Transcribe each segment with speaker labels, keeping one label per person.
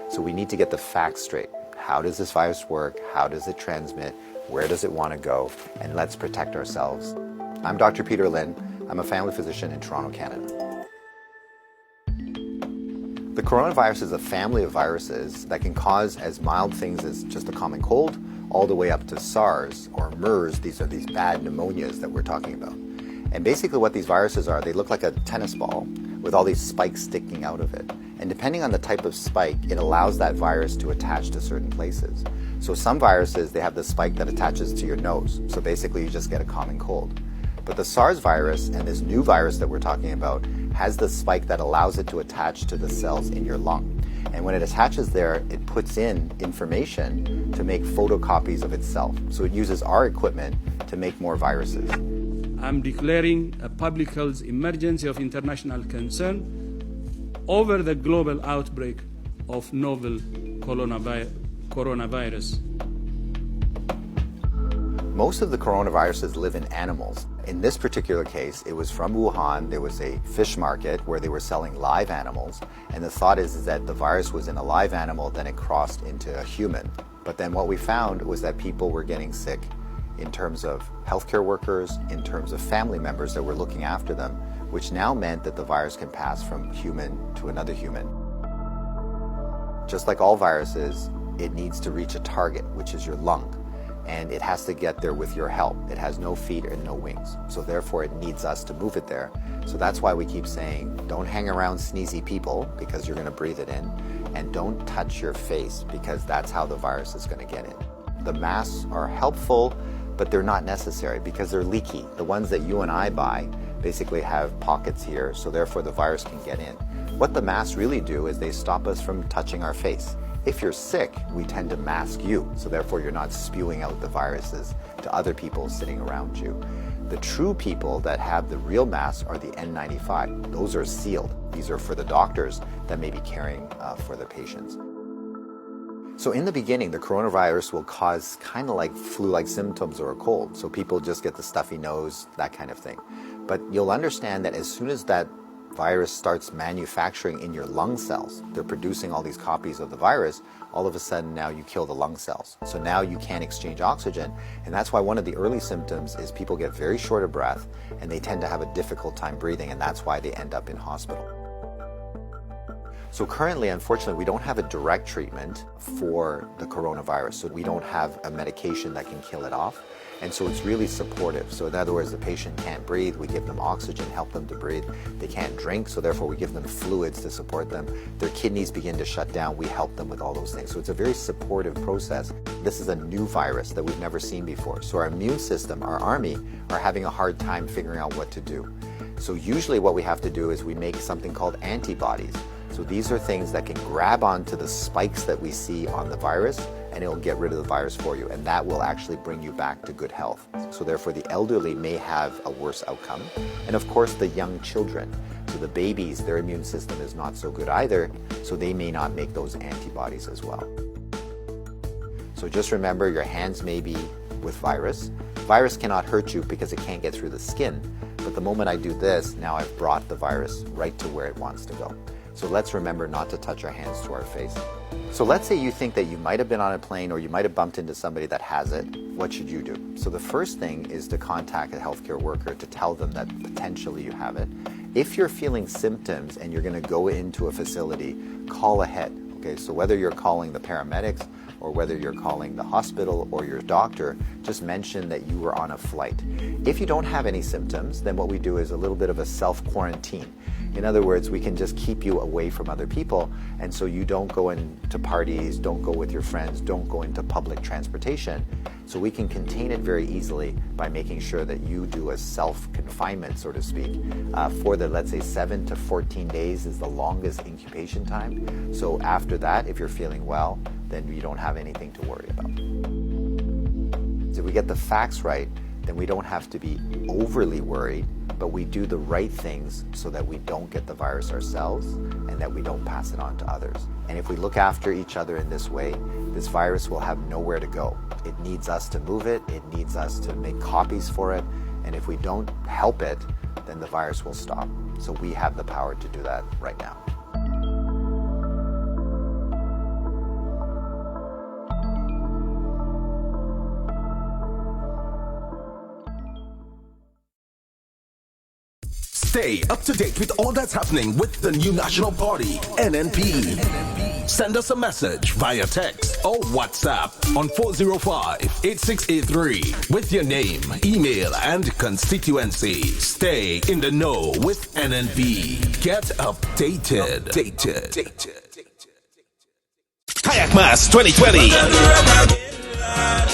Speaker 1: So we need to get the facts straight. How does this virus work? How does it transmit? Where does it want to go? And let's protect ourselves. I'm Dr. Peter Lin. I'm a family physician in Toronto, Canada. The coronavirus is a family of viruses that can cause as mild things as just a common cold, all the way up to SARS or MERS. These are these bad pneumonias that we're talking about. And basically what these viruses are, they look like a tennis ball with all these spikes sticking out of it. And depending on the type of spike, it allows that virus to attach to certain places. So some viruses, they have the spike that attaches to your nose. So basically you just get a common cold. But the SARS virus and this new virus that we're talking about has the spike that allows it to attach to the cells in your lung. And when it attaches there, it puts in information to make photocopies of itself. So it uses our equipment to make more viruses.
Speaker 2: I'm declaring a public health emergency of international concern over the global outbreak of novel coronavirus.
Speaker 1: Most of the coronaviruses live in animals. In this particular case, it was from Wuhan. There was a fish market where they were selling live animals. And the thought is that the virus was in a live animal, then it crossed into a human. But then what we found was that people were getting sick in terms of healthcare workers, in terms of family members that were looking after them, which now meant that the virus can pass from human to another human. Just like all viruses, it needs to reach a target, which is your lung. And it has to get there with your help. It has no feet and no wings. So therefore it needs us to move it there. So that's why we keep saying, don't hang around sneezy people because you're gonna breathe it in. And don't touch your face because that's how the virus is gonna get in. The masks are helpful, but they're not necessary because they're leaky. The ones that you and I buy basically have pockets here, so therefore the virus can get in. What the masks really do is they stop us from touching our face. If you're sick, we tend to mask you, so therefore you're not spewing out the viruses to other people sitting around you. The true people that have the real masks are the N95. Those are sealed. These are for the doctors that may be caring for the patients. So in the beginning, the coronavirus will cause kind of like flu-like symptoms or a cold. So people just get the stuffy nose, that kind of thing. But you'll understand that as soon as that virus starts manufacturing in your lung cells, they're producing all these copies of the virus, all of a sudden now you kill the lung cells. So now you can't exchange oxygen. And that's why one of the early symptoms is people get very short of breath and they tend to have a difficult time breathing, and that's why they end up in hospital. So currently, unfortunately, we don't have a direct treatment for the coronavirus. So we don't have a medication that can kill it off. And so it's really supportive. So in other words, the patient can't breathe, we give them oxygen, help them to breathe. They can't drink, so therefore we give them fluids to support them. Their kidneys begin to shut down, we help them with all those things. So it's a very supportive process. This is a new virus that we've never seen before. So our immune system, our army, are having a hard time figuring out what to do. So usually what we have to do is we make something called antibodies. So these are things that can grab onto the spikes that we see on the virus, and it'll get rid of the virus for you, and that will actually bring you back to good health. So therefore the elderly may have a worse outcome, and of course the young children. So the babies, their immune system is not so good either, so they may not make those antibodies as well. So just remember, your hands may be with virus. Virus cannot hurt you because it can't get through the skin, but the moment I do this, now I've brought the virus right to where it wants to go. So let's remember not to touch our hands to our face. So let's say you think that you might have been on a plane or you might have bumped into somebody that has it. What should you do? So the first thing is to contact a healthcare worker to tell them that potentially you have it. If you're feeling symptoms and you're going to go into a facility, call ahead. Okay, so whether you're calling the paramedics or whether you're calling the hospital or your doctor, just mention that you were on a flight. If you don't have any symptoms, then what we do is a little bit of a self-quarantine. In other words, we can just keep you away from other people, and so you don't go into parties, don't go with your friends, don't go into public transportation. So we can contain it very easily by making sure that you do a self-confinement, so to speak, for the, let's say, 7 to 14 days is the longest incubation time. So after that, if you're feeling well, then you don't have anything to worry about. So if we get the facts right, then we don't have to be overly worried, but we do the right things so that we don't get the virus ourselves and that we don't pass it on to others. And if we look after each other in this way, this virus will have nowhere to go. It needs us to move it, it needs us to make copies for it, and if we don't help it, then the virus will stop. So we have the power to do that right now.
Speaker 3: Stay up to date with all that's happening with the new National Party, NNP. Send us a message via text or WhatsApp on 405-8683 with your name, email, and constituency. Stay in the know with NNP. Get updated. Kayak Mass 2020.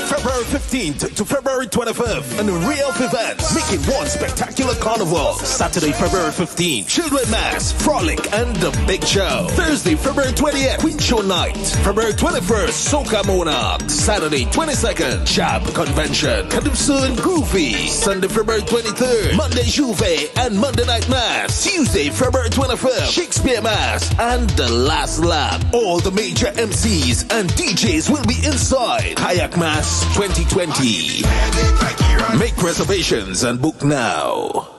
Speaker 3: February 15th to February 25th, an array of events making one spectacular carnival. Saturday, February 15th, Children Mass, Frolic, and the Big Show. Thursday, February 20th, Queen Show Night. February 21st, Soca Monarch. Saturday, 22nd, Jab Convention, Calypso and Groovy. Sunday, February 23rd, Monday, Juve and Monday Night Mass. Tuesday, February 25th, Shakespeare Mass, and the Last Lap. All the major MCs and DJs will be inside Kayak Mass 2020. Make reservations and book now.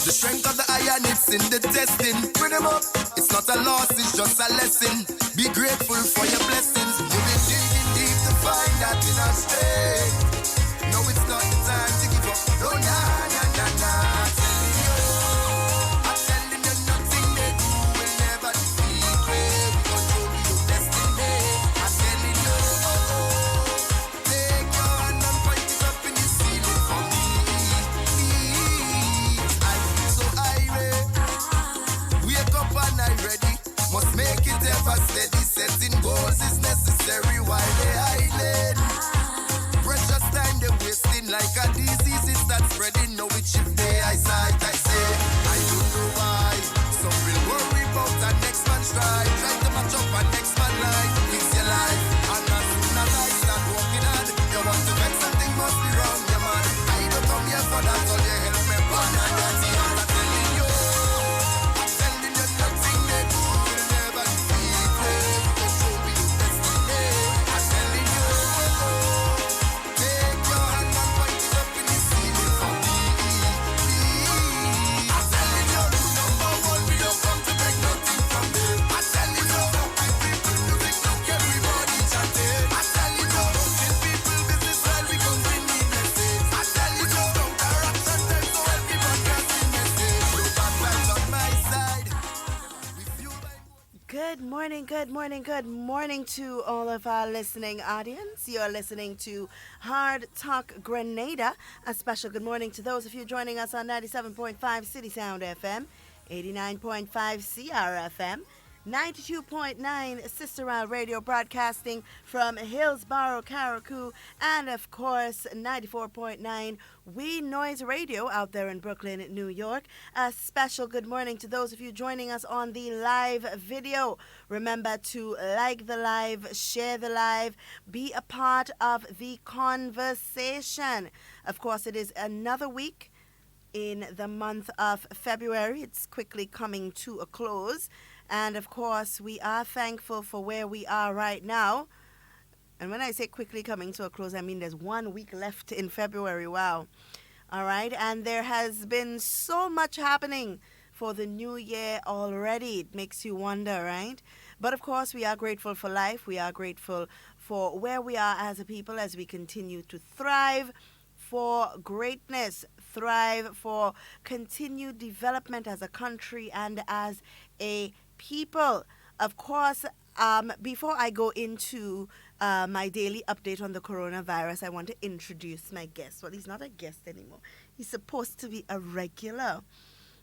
Speaker 4: The strength of the iron, it's in the testing. Bring them up, it's not a loss, it's just a lesson. Be grateful for your blessings. You've been digging deep to find that inner strength. No, it's not the time to give up. No, nah, nah, nah, nah. I'm telling you, nothing they do will never defeat me. We control your destiny. I'm telling you, take your hand and point it up in the ceiling for me. Wake up and I ready. Must make it ever steady. Setting goals is necessary while they hiding. Precious time they wasting like a disease. It starts spreading. Know which if they eyesight. I say I don't know why. Some will worry about the next man's stride. Try to match up a next man's life. Fix your life. And as soon as I start walking on, you want to make something must be wrong, yeah man. I don't come here for that. All you help me burn and that's it. I'm telling you.
Speaker 5: Good morning to all of our listening audience. You are listening to Hard Talk Grenada. A special good morning to those of you joining us on 97.5 CitysoundFM, 89.5 CRFM, 92.9 Sister Radio broadcasting from Hillsborough, Carriacou, and of course 94.9 WeiVybz Radio out there in Brooklyn, New York. A special good morning to those of you joining us on the live video. Remember to like the live, share the live, be a part of the conversation. Of course, it is another week in the month of February. It's quickly coming to a close. And of course, we are thankful for where we are right now. And when I say quickly coming to a close, I mean there's 1 week left in February. Wow. All right. And there has been so much happening for the new year already. It makes you wonder, right? But of course, we are grateful for life. We are grateful for where we are as a people as we continue to thrive for greatness, thrive for continued development as a country and as a people. Of course, before I go into my daily update on the coronavirus, I want to introduce my guest. Well, he's not a guest anymore. He's supposed to be a regular.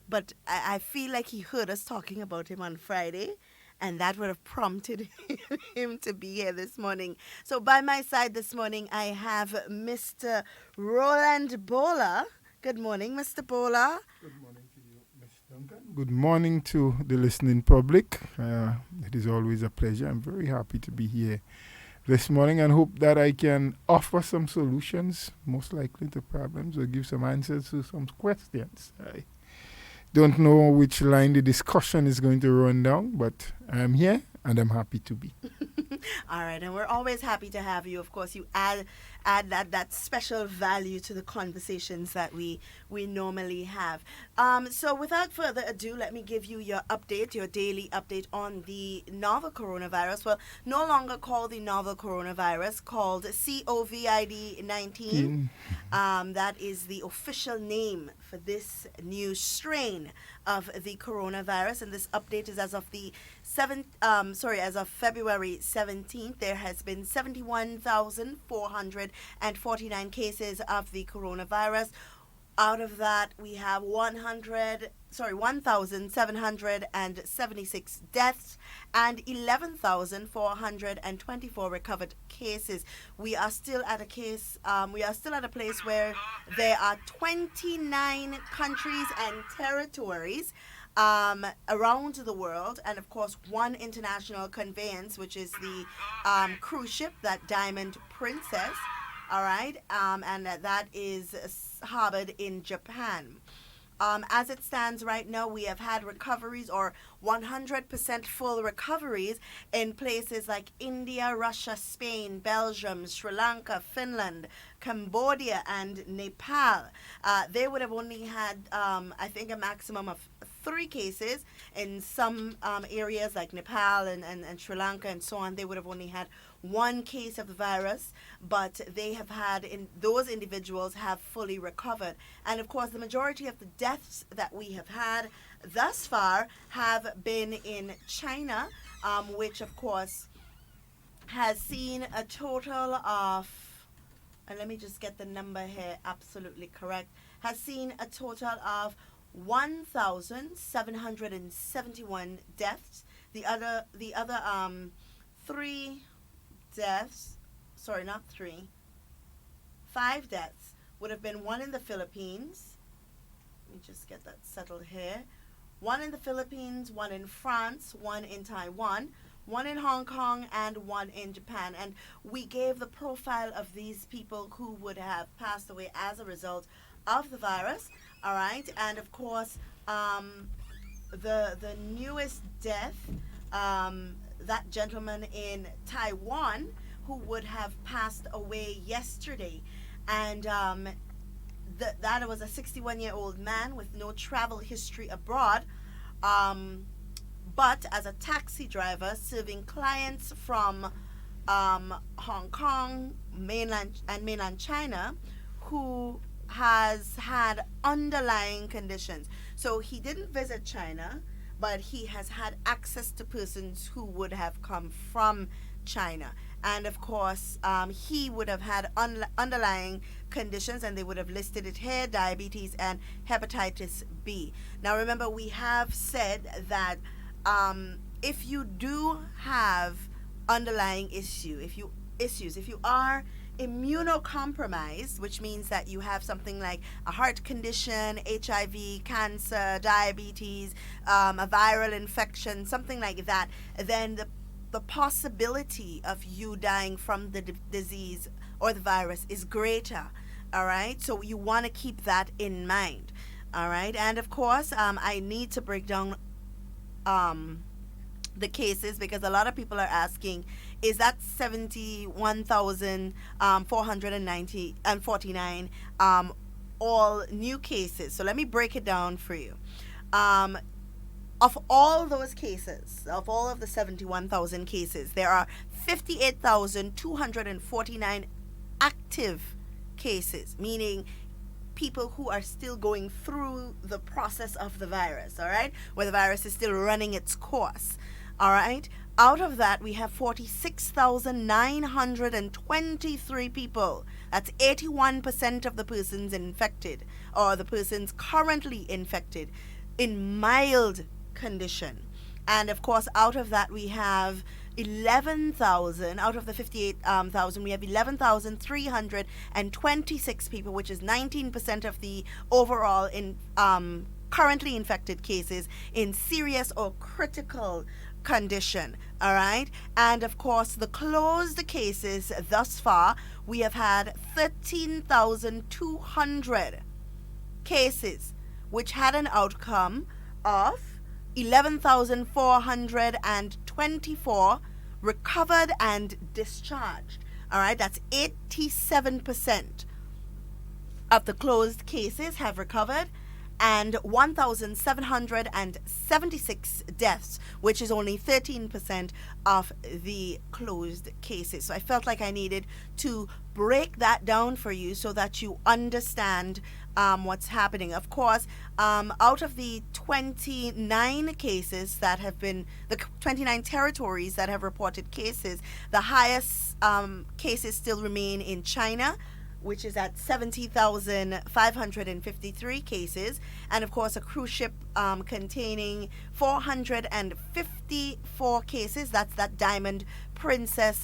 Speaker 5: But I feel like he heard us talking about him on Friday, and that would have prompted him to be here this morning. So by my side this morning, I have Mr. Roland Bola. Good morning, Mr. Bola.
Speaker 6: Good morning to you, Ms. Duncan. Good morning to the listening public. It is always a pleasure. I'm very happy to be here this morning and hope that I can offer some solutions, most likely to problems, or give some answers to some questions. I don't know which line the discussion is going to run down, but I'm here and I'm happy to be.
Speaker 5: All right, and we're always happy to have you. Of course, you add that special value to the conversations that we normally have. So without further ado, let me give you your update, your daily update on the novel coronavirus. Well, no longer called the novel coronavirus, called COVID-19. That is the official name for this new strain of the coronavirus, and this update is as of the as of February 17th. There has been 71,449 cases of the coronavirus. Out of that, we have 1,776 deaths and 11,424 recovered cases. We are still at a place where there are 29 countries and territories around the world, and of course one international conveyance, which is the cruise ship, that Diamond Princess. All right, and that is harbored in Japan. As it stands right now, we have had recoveries, or 100% full recoveries, in places like India, Russia, Spain, Belgium, Sri Lanka, Finland, Cambodia, and Nepal. They would have only had, I think, a maximum of 3 cases. In some areas like Nepal and Sri Lanka and so on, they would have only had 1 case of the virus, but they have had, those individuals have fully recovered. And of course, the majority of the deaths that we have had thus far have been in China, which of course has seen a total of, and let me just get the number here absolutely correct, has seen a total of 1,771 deaths. The other 3 deaths, sorry, not 3, 5 deaths would have been 1 in the Philippines. Let me just get that settled here. 1 in the Philippines, 1 in France, 1 in Taiwan, 1 in Hong Kong, and 1 in Japan. And we gave the profile of these people who would have passed away as a result of the virus. All right, and of course, the newest death, that gentleman in Taiwan who would have passed away yesterday, and that was a 61-year-old man with no travel history abroad, but as a taxi driver serving clients from Hong Kong, mainland China, who has had underlying conditions. So he didn't visit China, but he has had access to persons who would have come from China. And of course, he would have had underlying conditions, and they would have listed it here: diabetes and hepatitis B. Now remember, we have said that if you do have underlying issues, if you are immunocompromised, which means that you have something like a heart condition, HIV, cancer, diabetes, a viral infection, something like that, then the possibility of you dying from the disease or the virus is greater. All right, so you want to keep that in mind. All right. And of course, I need to break down the cases because a lot of people are asking, is that 71,490 and 49 all new cases? So let me break it down for you. Of all those cases, of all of the 71,000 cases, there are 58,249 active cases, meaning people who are still going through the process of the virus, all right, where the virus is still running its course, all right. Out of that, we have 46,923 people. That's 81% of the persons infected, or the persons currently infected, in mild condition. And of course, out of that, we have 11,000, out of the 58,000, we have 11,326 people, which is 19% of the overall currently infected cases in serious or critical condition. All right. And of course, the closed cases thus far, we have had 13,200 cases, which had an outcome of 11,424 recovered and discharged. All right. That's 87% of the closed cases have recovered, and 1,776 deaths, which is only 13% of the closed cases. So I felt like I needed to break that down for you so that you understand what's happening. Of course, out of the 29 cases that have been, the 29 territories that have reported cases, the highest cases still remain in China, which is at 70,553 cases, and of course a cruise ship containing 454 cases. That's that Diamond Princess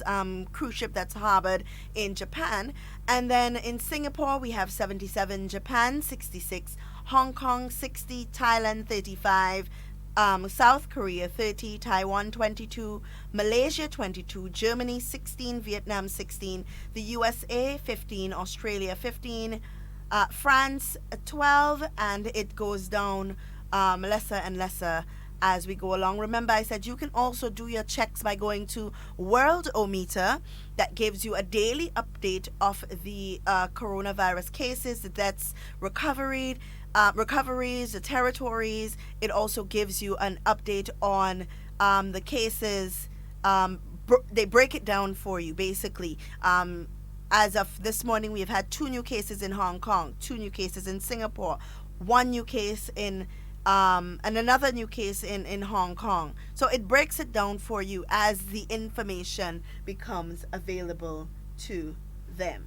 Speaker 5: cruise ship that's harbored in Japan. And then in Singapore we have 77, Japan 66, Hong Kong 60, Thailand 35, South Korea 30, Taiwan 22, Malaysia 22, Germany 16, Vietnam 16, the USA 15, Australia 15, France 12, and it goes down lesser and lesser as we go along. Remember, I said you can also do your checks by going to Worldometer. That gives you a daily update of the coronavirus cases, the deaths, recoveries, the territories. It also gives you an update on the cases. They break it down for you, basically. As of this morning, we have had 2 new cases in Hong Kong, 2 new cases in Singapore, 1 new case in and another new case in Hong Kong. So it breaks it down for you as the information becomes available to them.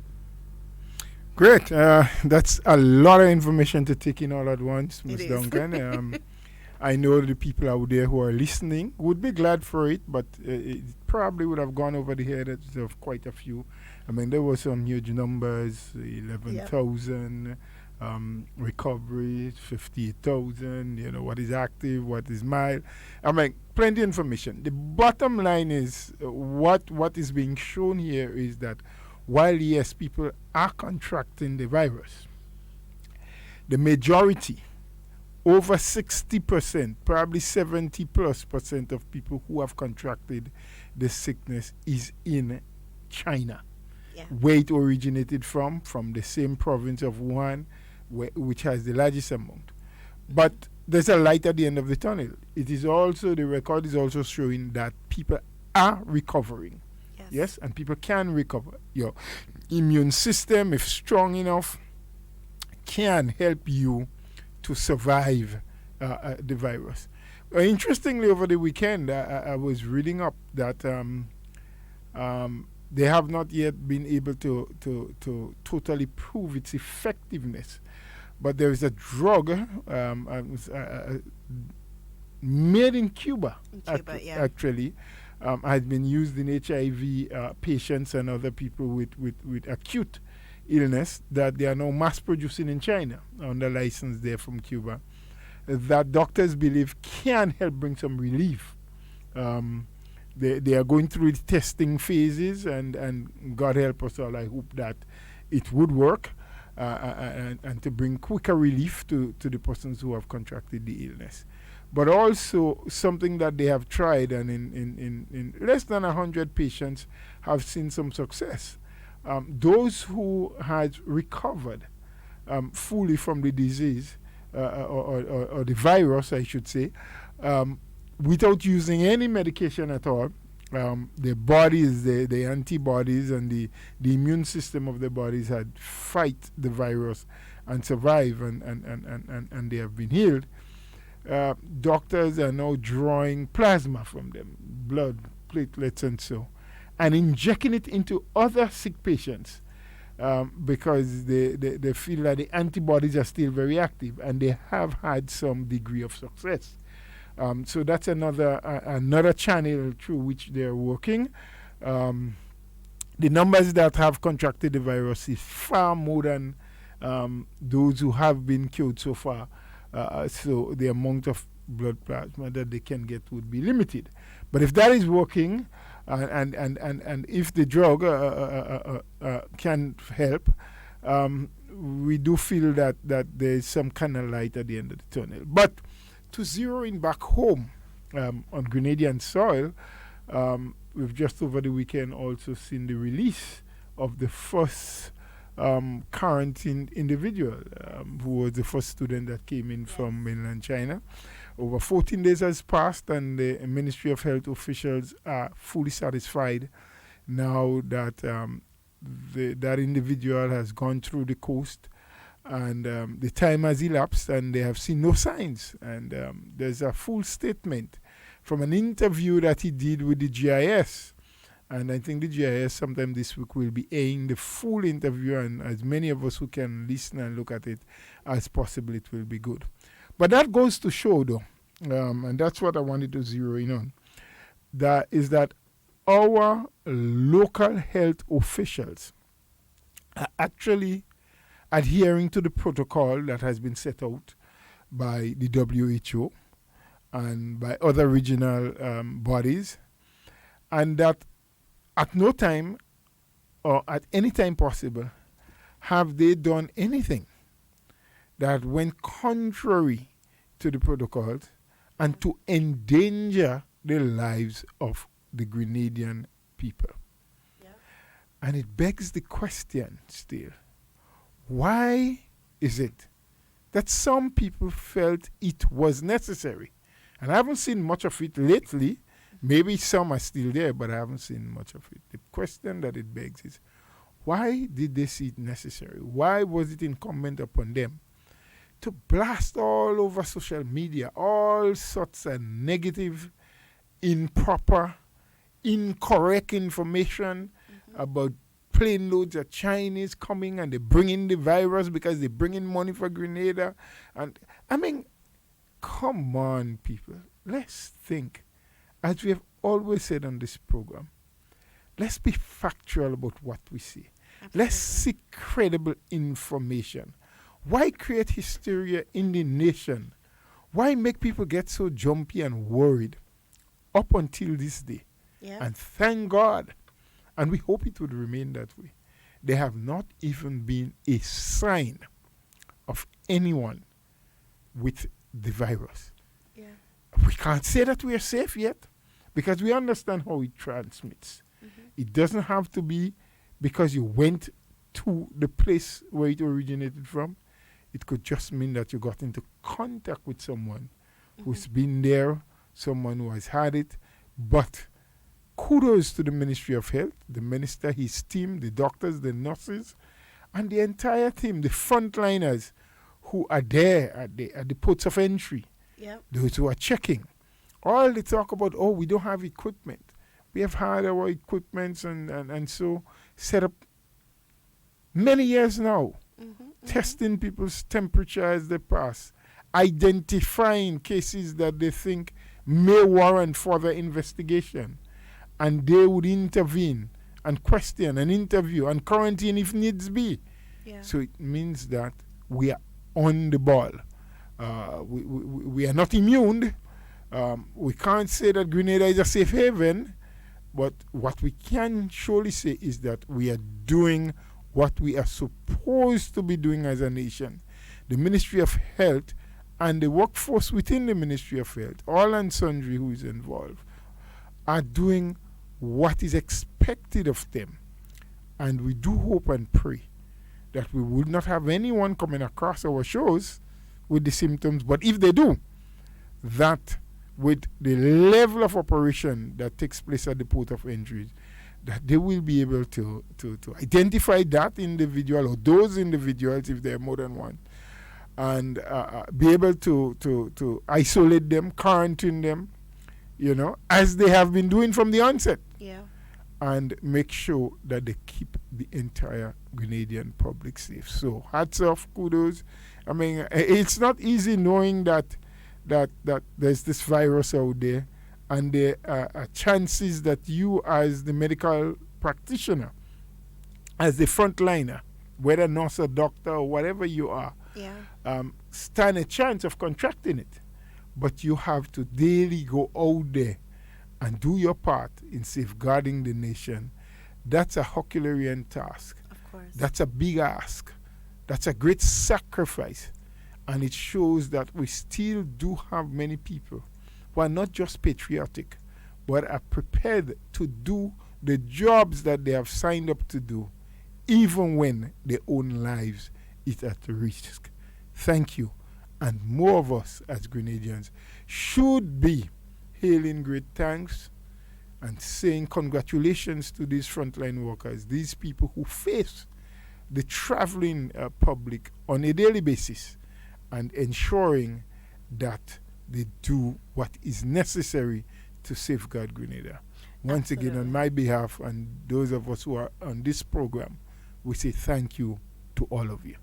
Speaker 6: Great. That's a lot of information to take in all at once, Ms.
Speaker 5: It is.
Speaker 6: Duncan. I know the people out there who are listening would be glad for it, but it probably would have gone over the heads of quite a few. I mean, there were some huge numbers, 11,000, recovery, 58,000, what is active, what is mild. I mean, plenty of information. The bottom line is what is being shown here is that while, yes, people are contracting the virus, the majority, over 60%, probably 70+% of people who have contracted the sickness is in China.
Speaker 5: Yeah.
Speaker 6: Where it originated from the same province of Wuhan, which has the largest amount. But there's a light at the end of the tunnel. It is also, the record is also showing that people are recovering. Yes, and people can recover. Your immune system, if strong enough, can help you to survive the virus. Interestingly, over the weekend, I was reading up that they have not yet been able to totally prove its effectiveness. But there is a drug made in Cuba, actually, has been used in HIV patients and other people with acute illness that they are now mass producing in China under license there from Cuba, that doctors believe can help bring some relief. They are going through the testing phases, and God help us all, I hope that it would work. and to bring quicker relief to the persons who have contracted the illness. But also something that they have tried, and in less than 100 patients have seen some success. Those who had recovered fully from the disease, or the virus, I should say, without using any medication at all, the bodies, the antibodies and the immune system of the bodies had fight the virus and survive, and they have been healed. Doctors are now drawing plasma from them, blood, platelets, and so, and injecting it into other sick patients because they feel that the antibodies are still very active, and they have had some degree of success. So that's another channel through which they're working. The numbers that have contracted the virus is far more than those who have been cured so far. So the amount of blood plasma that they can get would be limited. But if that is working, and if the drug can help, we do feel that there is some kind of light at the end of the tunnel. But to zero in back home on Grenadian soil, we've just over the weekend also seen the release of the first quarantined individual, who was the first student that came in from mainland China. Over 14 days has passed, and the Ministry of Health officials are fully satisfied now that that individual has gone through the coast, and the time has elapsed, and they have seen no signs. And there's a full statement from an interview that he did with the GIS. And I think the GIS sometime this week will be airing the full interview, and as many of us who can listen and look at it as possible, it will be good. But that goes to show, though, and that's what I wanted to zero in on, that is that our local health officials are actually adhering to the protocol that has been set out by the WHO and by other regional bodies, and that at no time or at any time possible have they done anything that went contrary to the protocols and to endanger the lives of the Grenadian people. Yeah. And it begs the question still, why is it that some people felt it was necessary? And I haven't seen much of it lately. Maybe some are still there, but I haven't seen much of it. The question that it begs is, why did they see it necessary? Why was it incumbent upon them to blast all over social media all sorts of negative, improper, incorrect information about plane loads of Chinese coming, and they bring in the virus because they bring in money for Grenada? And I mean, come on, people. Let's think. As we have always said on this program, let's be factual about what we see. Absolutely. Let's seek credible information. Why create hysteria in the nation? Why make people get so jumpy and worried up until this day? Yeah. And thank God, and we hope it would remain that way, there have not even been a sign of anyone with the virus. Yeah. We can't say that we are safe yet, because we understand how it transmits. It doesn't have to be because you went to the place where it originated from. It could just mean that you got into contact with someone who's been there, someone who has had it. But kudos to the Ministry of Health, the minister, his team, the doctors, the nurses, and the entire team, the frontliners who are there at the ports of entry, those who are checking. All they talk about, oh, we don't have equipment. We have had our equipments and so set up many years now, testing people's temperature as they pass, identifying cases that they think may warrant further investigation, and they would intervene and question and interview and quarantine if needs be. Yeah. So it means that we are on the ball. We are not immune. We can't say that Grenada is a safe haven, but what we can surely say is that we are doing what we are supposed to be doing as a nation. The Ministry of Health and the workforce within the Ministry of Health, all and sundry who is involved, are doing what is expected of them. And we do hope and pray that we will not have anyone coming across our shows with the symptoms. But if they do, that with the level of operation that takes place at the port of entry, that they will be able to identify that individual or those individuals, if there are more than one, and be able to isolate them, quarantine them, as they have been doing from the onset.
Speaker 5: Yeah.
Speaker 6: And make sure that they keep the entire Grenadian public safe. So hats off, kudos. I mean, it's not easy knowing that there's this virus out there, and there are chances that you, as the medical practitioner, as the frontliner, whether nurse or doctor or whatever you are, stand a chance of contracting it. But you have to daily go out there and do your part in safeguarding the nation. That's a Herculean task.
Speaker 5: Of course.
Speaker 6: That's a big ask. That's a great sacrifice. And it shows that we still do have many people who are not just patriotic, but are prepared to do the jobs that they have signed up to do, even when their own lives is at risk. Thank you. And more of us as Grenadians should be hailing great thanks and saying congratulations to these frontline workers, these people who face the traveling public on a daily basis, and ensuring that they do what is necessary to safeguard Grenada. Once again, on my behalf and those of us who are on this program, we say thank you to all of you.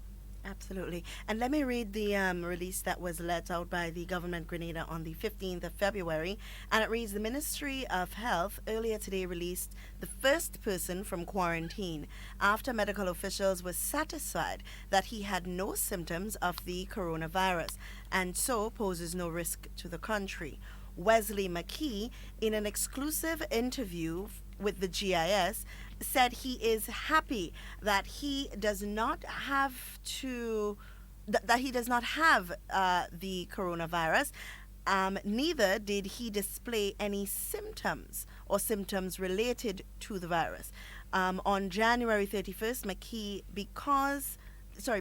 Speaker 5: Absolutely. And let me read the release that was let out by the government Grenada on the 15th of February. And it reads, the Ministry of Health earlier today released the first person from quarantine after medical officials were satisfied that he had no symptoms of the coronavirus and so poses no risk to the country. Wesley McKee, in an exclusive interview with the GIS, said he is happy that he does not have the coronavirus. Neither did he display any symptoms or symptoms related to the virus. On January 31st, McKee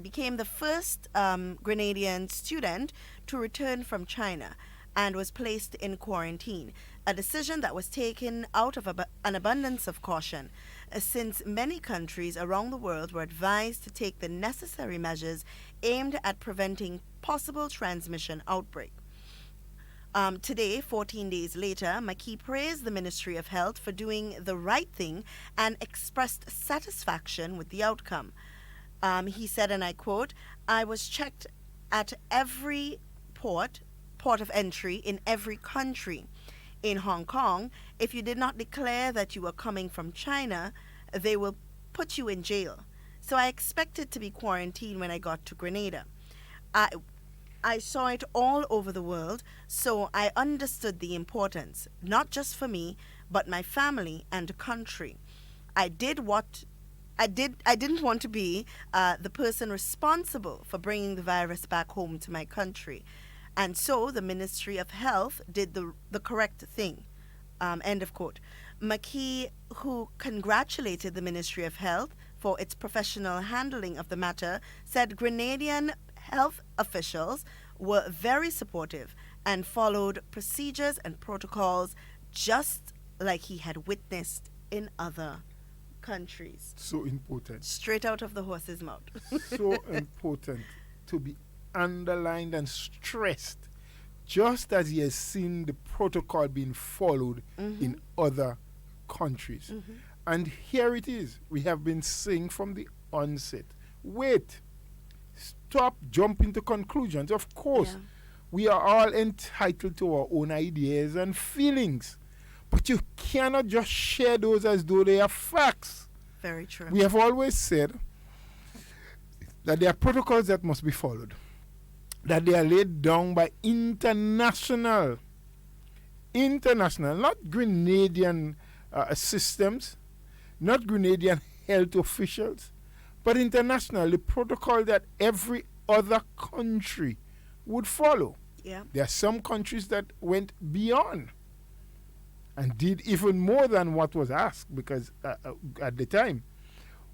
Speaker 5: became the first Grenadian student to return from China and was placed in quarantine, a decision that was taken out of an abundance of caution, since many countries around the world were advised to take the necessary measures aimed at preventing possible transmission outbreak. Today, 14 days later, McKee praised the Ministry of Health for doing the right thing and expressed satisfaction with the outcome. He said, and I quote, "I was checked at every port of entry in every country. In Hong Kong, if you did not declare that you were coming from China, they will put you in jail. So I expected to be quarantined when I got to Grenada. I saw it all over the world, so I understood the importance, not just for me, but my family and country. I didn't want to be the person responsible for bringing the virus back home to my country. And so the Ministry of Health did the correct thing." End of quote. McKee, who congratulated the Ministry of Health for its professional handling of the matter, said Grenadian health officials were very supportive and followed procedures and protocols just like he had witnessed in other countries.
Speaker 6: So important.
Speaker 5: Straight out of the horse's mouth.
Speaker 6: So important to be underlined and stressed, just as he has seen the protocol being followed in other countries. And here it is. We have been saying from the onset, wait, stop jumping to conclusions. Of course, we are all entitled to our own ideas and feelings, but you cannot just share those as though they are facts.
Speaker 5: Very true.
Speaker 6: We have always said that there are protocols that must be followed, that they are laid down by international, not Grenadian systems, not Grenadian health officials, but international, the protocol that every other country would follow.
Speaker 5: Yeah.
Speaker 6: There are some countries that went beyond and did even more than what was asked, because at the time,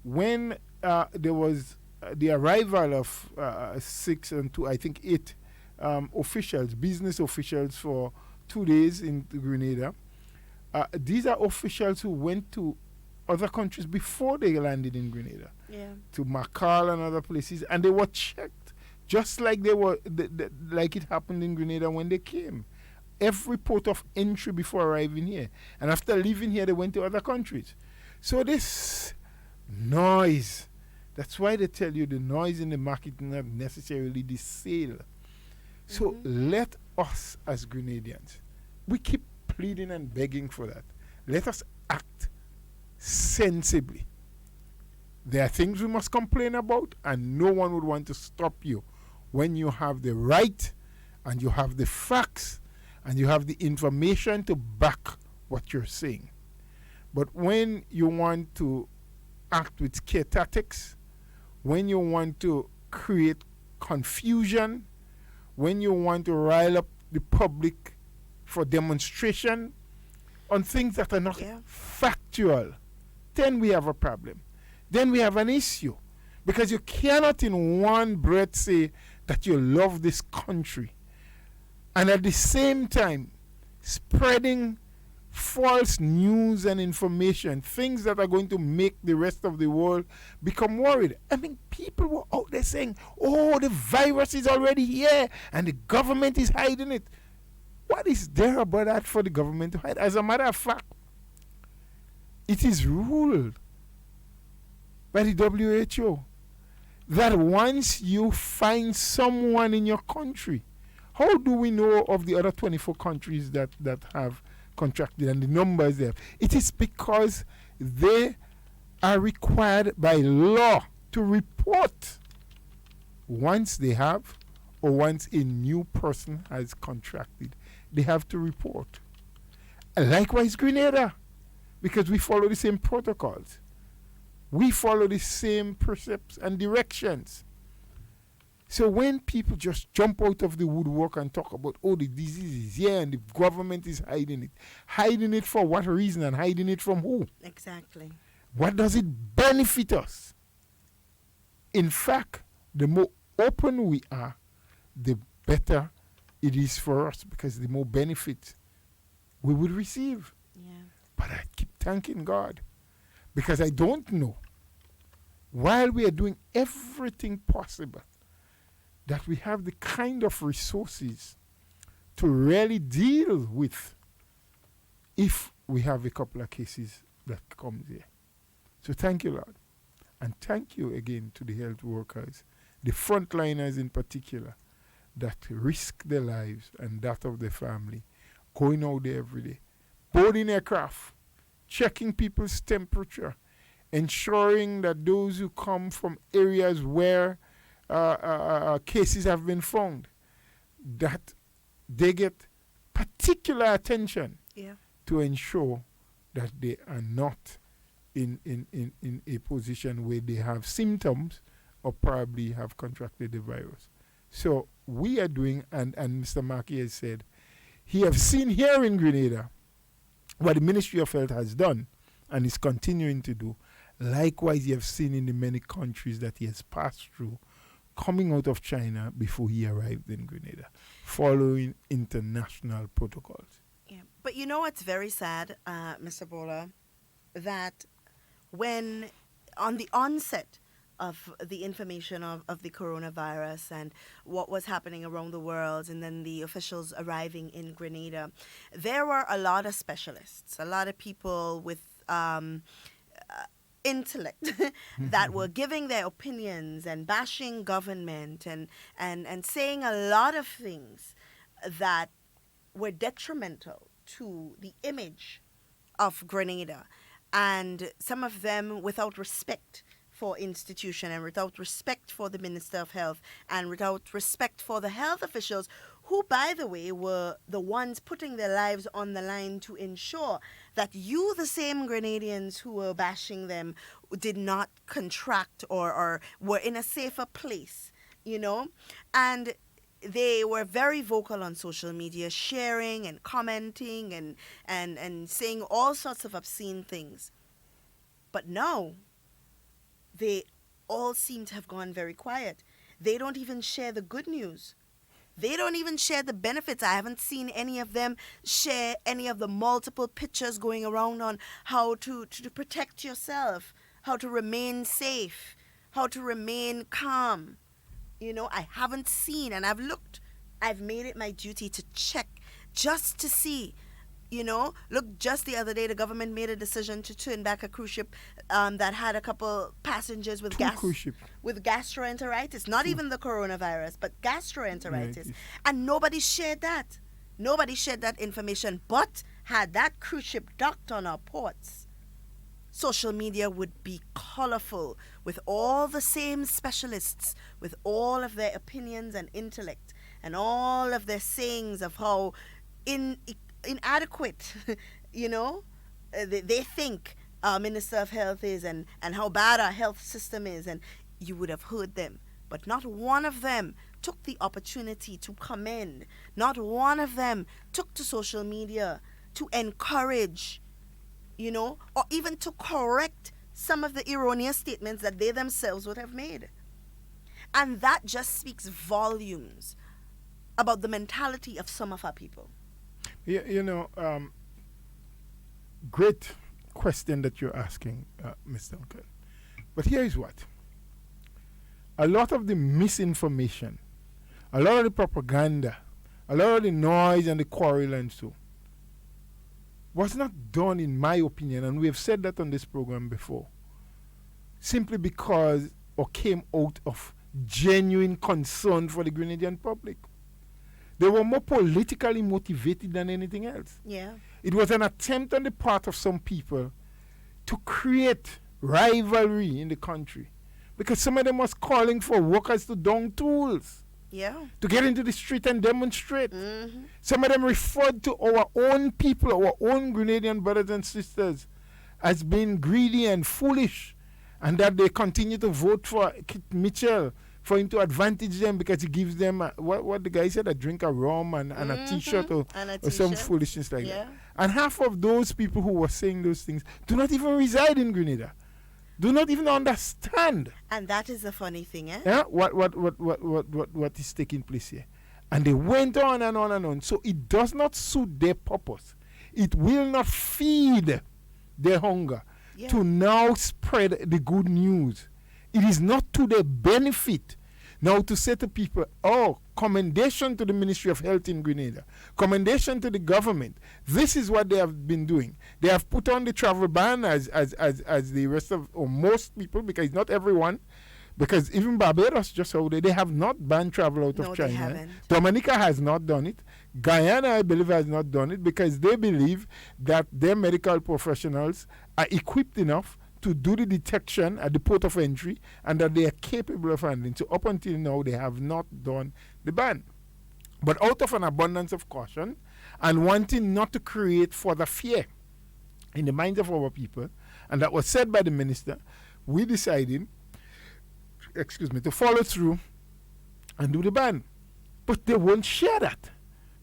Speaker 6: when there was the arrival of 6 and 2, I think 8 officials, business officials for 2 days in Grenada, these are officials who went to other countries before they landed in Grenada, to Macau and other places, and they were checked just like they were, like it happened in Grenada when they came. Every port of entry before arriving here, and after leaving here, they went to other countries. So this noise, that's why they tell you the noise in the market is not necessarily the sale. So let us as Grenadians, we keep pleading and begging for that. Let us act sensibly. There are things we must complain about, and no one would want to stop you when you have the right and you have the facts and you have the information to back what you're saying. But when you want to act with scare tactics, when you want to create confusion, when you want to rile up the public for demonstration on things that are not factual, then we have a problem. Then we have an issue. Because you cannot in one breath say that you love this country and at the same time spreading false news and information, things that are going to make the rest of the world become worried. I mean, people were out there saying, oh, the virus is already here and the government is hiding it. What is there about that for the government to hide? As a matter of fact, it is ruled by the WHO that once you find someone in your country, how do we know of the other 24 countries that have contracted and the numbers there? It is because they are required by law to report once they have, or once a new person has contracted. They have to report. And likewise Grenada, because we follow the same protocols. We follow the same precepts and directions. So when people just jump out of the woodwork and talk about, oh, the disease is here and the government is hiding it for what reason and hiding it from who?
Speaker 5: Exactly.
Speaker 6: What does it benefit us? In fact, the more open we are, the better it is for us, because the more benefit we will receive.
Speaker 5: Yeah.
Speaker 6: But I keep thanking God, because I don't know, while we are doing everything possible, that we have the kind of resources to really deal with if we have a couple of cases that comes here. So thank you, Lord. And thank you again to the health workers, the frontliners in particular, that risk their lives and that of their family, going out there every day, boarding aircraft, checking people's temperature, ensuring that those who come from areas where cases have been found, that they get particular attention to ensure that they are not in a position where they have symptoms or probably have contracted the virus. So we are doing, and Mr. Markey has said, he has seen here in Grenada what the Ministry of Health has done and is continuing to do. Likewise, you have seen in the many countries that he has passed through, coming out of China before he arrived in Grenada, following international protocols.
Speaker 5: Yeah. But you know what's very sad, Mr. Bola, that when on the onset of the information of the coronavirus and what was happening around the world, and then the officials arriving in Grenada, there were a lot of specialists, a lot of people with intellect that were giving their opinions and bashing government and saying a lot of things that were detrimental to the image of Grenada, and some of them without respect for institution and without respect for the Minister of Health and without respect for the health officials, who, by the way, were the ones putting their lives on the line to ensure that you, the same Grenadians who were bashing them, did not contract or were in a safer place, you know? And they were very vocal on social media, sharing and commenting and saying all sorts of obscene things. But now, they all seem to have gone very quiet. They don't even share the good news. They don't even share the benefits. I haven't seen any of them share any of the multiple pictures going around on how to protect yourself, how to remain safe, how to remain calm. You know, I haven't seen, and I've looked. I've made it my duty to check just to see. You know, look, just the other day, the government made a decision to turn back a cruise ship that had a couple passengers with gastroenteritis. Not even the coronavirus, but gastroenteritis. Right. And nobody shared that. Nobody shared that information. But had that cruise ship docked on our ports, social media would be colorful with all the same specialists, with all of their opinions and intellect, and all of their sayings of how inadequate, you know, they think our Minister of Health is, and how bad our health system is, and you would have heard them. But not one of them took the opportunity to commend. Not one of them took to social media to encourage, you know, or even to correct some of the erroneous statements that they themselves would have made. And that just speaks volumes about the mentality of some of our people.
Speaker 6: Yeah, you know, great question that you're asking, Ms. Duncan. But here is what. A lot of the misinformation, a lot of the propaganda, a lot of the noise and the quarrel and so was not done, in my opinion, and we have said that on this program before, simply because or came out of genuine concern for the Grenadian public. They were more politically motivated than anything else.
Speaker 5: Yeah.
Speaker 6: It was an attempt on the part of some people to create rivalry in the country, because some of them was calling for workers to don tools.
Speaker 5: Yeah.
Speaker 6: To get into the street and demonstrate.
Speaker 5: Mm-hmm.
Speaker 6: Some of them referred to our own people, our own Grenadian brothers and sisters, as being greedy and foolish, and that they continue to vote for Kit Mitchell for him to advantage them because he gives them, what the guy said, a drink of rum and a t-shirt or some foolishness like that. And half of those people who were saying those things do not even reside in Grenada. Do not even understand.
Speaker 5: And that is the funny thing, eh?
Speaker 6: Yeah, what is taking place here. And they went on and on and on. So it does not suit their purpose. It will not feed their hunger to now spread the good news. It is not to their benefit now to say to people, oh, commendation to the Ministry of Health in Grenada, commendation to the government. This is what they have been doing. They have put on the travel ban as the rest of, or most people, because not everyone, because even Barbados just hold it, they have not banned travel out of China.
Speaker 5: They haven't.
Speaker 6: Dominica has not done it. Guyana, I believe, has not done it because they believe that their medical professionals are equipped enough to do the detection at the port of entry, and that they are capable of handling. So up until now, they have not done the ban. But out of an abundance of caution and wanting not to create further fear in the minds of our people, and that was said by the minister, we decided, to follow through and do the ban. But they won't share that.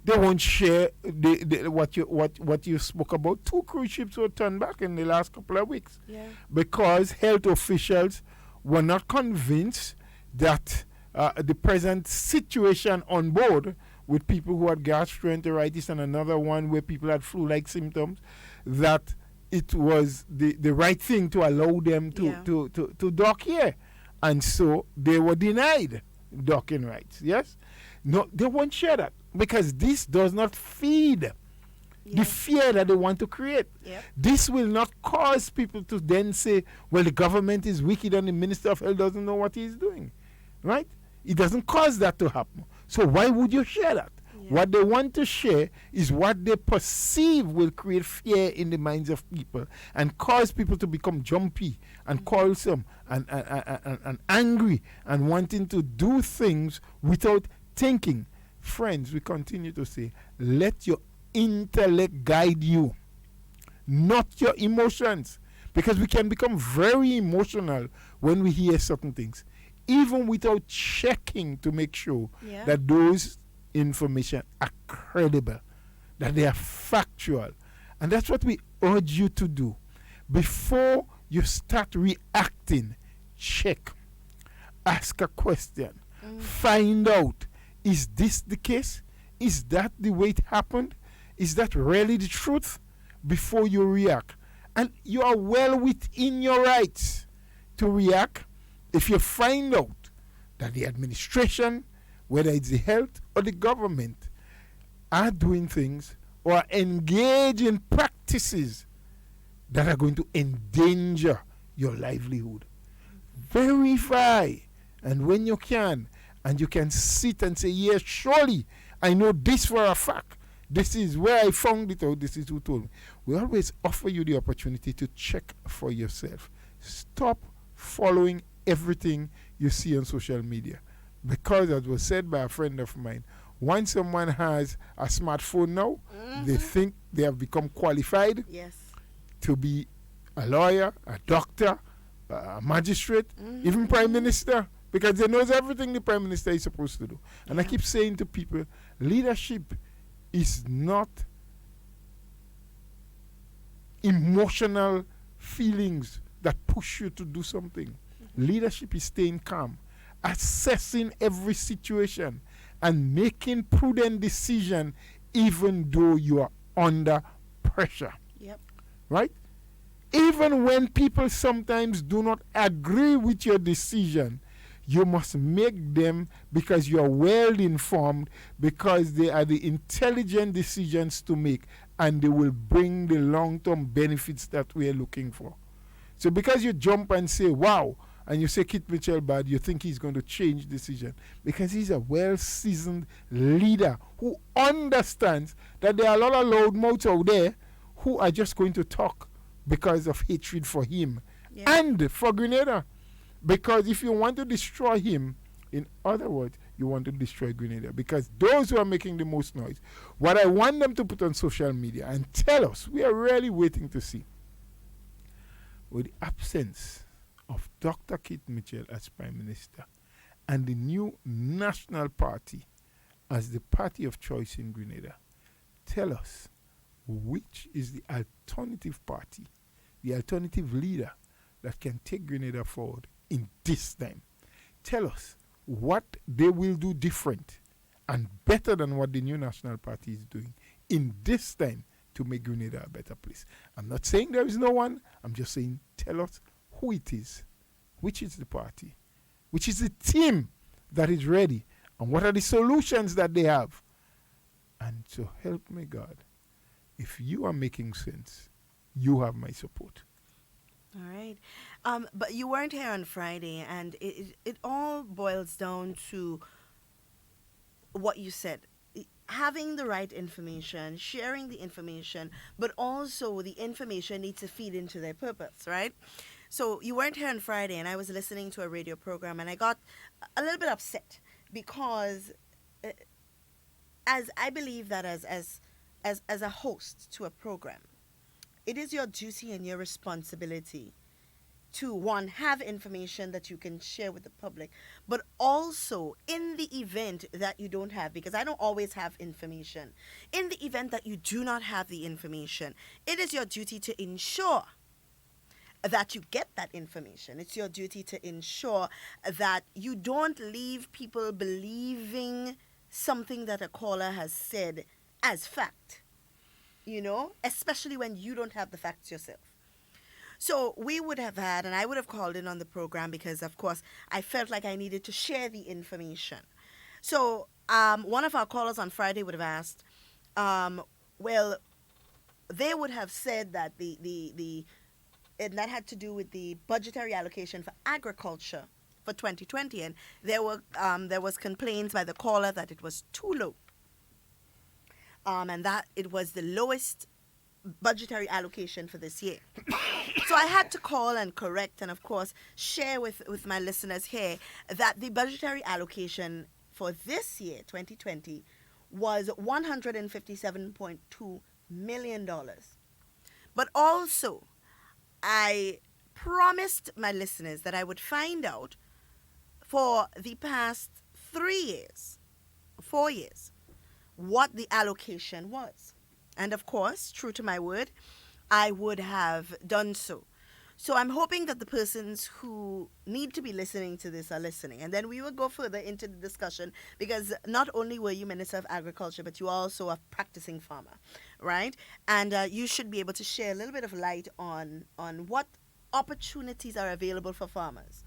Speaker 6: They won't share what you spoke about. 2 cruise ships were turned back in the last couple of weeks because health officials were not convinced that the present situation on board, with people who had gastroenteritis and another one where people had flu-like symptoms, that it was the right thing to allow them to dock here. And so they were denied docking rights. Yes? No, they won't share that, because this does not feed the fear that they want to create. This will not cause people to then say, well, the government is wicked and the Minister of Health doesn't know what he's doing. Right? It doesn't cause that to happen. So why would you share that? What they want to share is what they perceive will create fear in the minds of people and cause people to become jumpy and quarrelsome and angry and wanting to do things without thinking. Friends, we continue to say, let your intellect guide you. not your emotions. Because we can become very emotional when we hear certain things, even without checking to make sure that those information are credible, that they are factual. And that's what we urge you to do. Before you start reacting, check. Ask a question. Find out, is this the case? Is that the way it happened? Is that really the truth? Before you react. And you are well within your rights to react if you find out that the administration, whether it's the health or the government, are doing things or engage in practices that are going to endanger your livelihood. Verify. And when you can, and you can sit and say, yes, surely I know this for a fact. This is where I found it out. This is who told me. We always offer you the opportunity to check for yourself. Stop following everything you see on social media. Because, as was said by a friend of mine, once someone has a smartphone now, they think they have become qualified to be a lawyer, a doctor, a magistrate, even prime minister, because they knows everything the prime minister is supposed to do. And I keep saying to people, leadership is not emotional feelings that push you to do something. Leadership is staying calm, assessing every situation, and making prudent decisions even though you are under pressure. Right? Even when people sometimes do not agree with your decision, you must make them because you are well informed, because they are the intelligent decisions to make, and they will bring the long-term benefits that we are looking for. So because you jump and say, wow, and you say Kit Mitchell bad, you think he's going to change decision, because he's a well-seasoned leader who understands that there are a lot of loudmouths out there who are just going to talk because of hatred for him and for Grenada. Because if you want to destroy him, in other words, you want to destroy Grenada. Because those who are making the most noise, what I want them to put on social media and tell us, we are really waiting to see, with the absence of Dr. Kit Mitchell as Prime Minister and the new National Party as the party of choice in Grenada, tell us which is the alternative party, the alternative leader that can take Grenada forward in this time. Tell us what they will do different and better than what the new National Party is doing in this time to make Grenada a better place. I'm not saying there is no one. I'm just saying tell us who it is, which is the party, which is the team that is ready, and what are the solutions that they have. And so help me God, if you are making sense, you have my support.
Speaker 5: All right. But you weren't here on Friday, and it all boils down to what you said. Having the right information, sharing the information, but also the information needs to feed into their purpose, right? So you weren't here on Friday, and I was listening to a radio program, and I got a little bit upset because as I believe that as a host to a program, it is your duty and your responsibility to, one, have information that you can share with the public, but also in the event that you don't have, because I don't always have information, in the event that you do not have the information, it is your duty to ensure that you get that information. It's your duty to ensure that you don't leave people believing something that a caller has said as fact. You know, especially when you don't have the facts yourself. So we would have had, and I would have called in on the program because, of course, I felt like I needed to share the information. So one of our callers on Friday would have asked, well, they would have said that and that had to do with the budgetary allocation for agriculture for 2020, and there was complaints by the caller that it was too low. And that it was the lowest budgetary allocation for this year. So I had to call and correct and, of course, share with my listeners here that the budgetary allocation for this year, 2020, was $157.2 million. But also, I promised my listeners that I would find out for the past 3 years, 4 years, what the allocation was. And of course, true to my word, I would have done so. So I'm hoping that the persons who need to be listening to this are listening. And then we will go further into the discussion, because not only were you Minister of Agriculture, but you also are practicing farmer, right? And you should be able to share a little bit of light on what opportunities are available for farmers.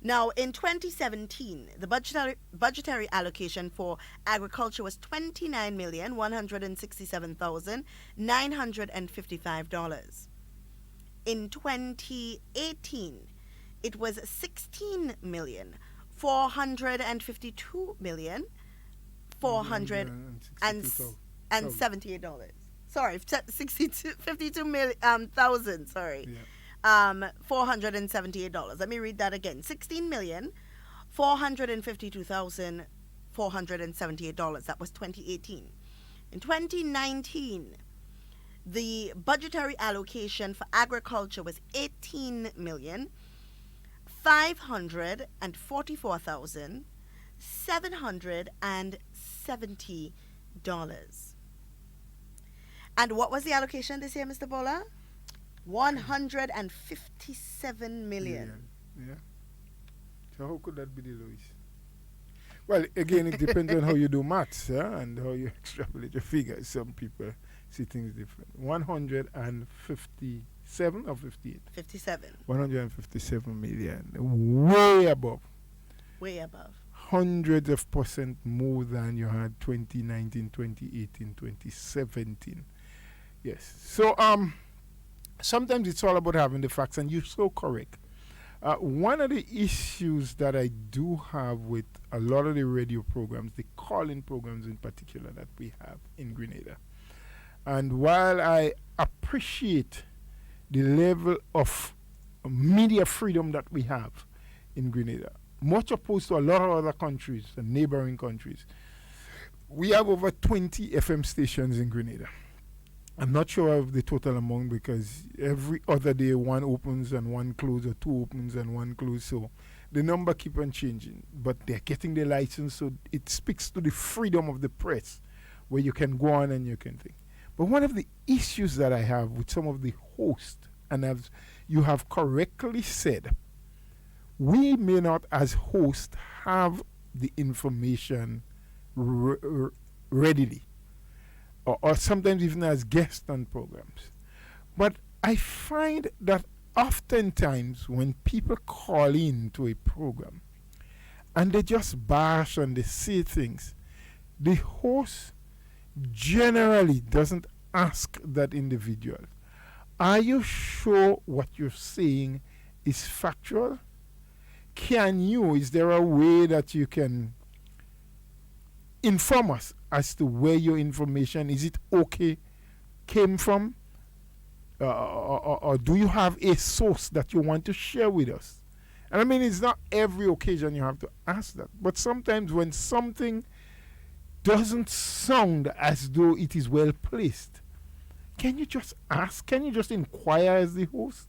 Speaker 5: Now, in 2017, the budgetary allocation for agriculture was $29,167,955. In 2018, it was $16,452,478. Sorry, 52,000. Sorry.
Speaker 6: Yeah.
Speaker 5: $478. Let me read that again. $16,452,478. That was 2018. In 2019, the budgetary allocation for agriculture was $18,544,770. And what was the allocation this year, Mr. Bola? 157 million.
Speaker 6: Yeah. So how could that be the lowest? Well, again, it depends on how you do maths, and how you extrapolate your figures. Some people see things different. 157 or 58?
Speaker 5: 57.
Speaker 6: 157 million. Way above.
Speaker 5: Way above.
Speaker 6: Hundreds of percent more than you had 2019, 2018, 2017. Yes. So, sometimes it's all about having the facts, and you're so correct. One of the issues that I do have with a lot of the radio programs, the call-in programs in particular that we have in Grenada, and while I appreciate the level of media freedom that we have in Grenada, much opposed to a lot of other countries and neighboring countries, we have over 20 FM stations in Grenada. I'm not sure of the total amount, because every other day one opens and one closes, or two opens and one closes. So the number keep on changing. But they're getting the license, so it speaks to the freedom of the press, where you can go on and you can think. But one of the issues that I have with some of the hosts, and as you have correctly said, we may not as hosts have the information readily. Or sometimes even as guests on programs. But I find that oftentimes when people call in to a program and they just bash and they say things, the host generally doesn't ask that individual, are you sure what you're saying is factual? Is there a way that you can inform us as to where your information, is it okay, came from? Or do you have a source that you want to share with us? And I mean, it's not every occasion you have to ask that. But sometimes when something doesn't sound as though it is well placed, can you just ask? Can you just inquire as the host?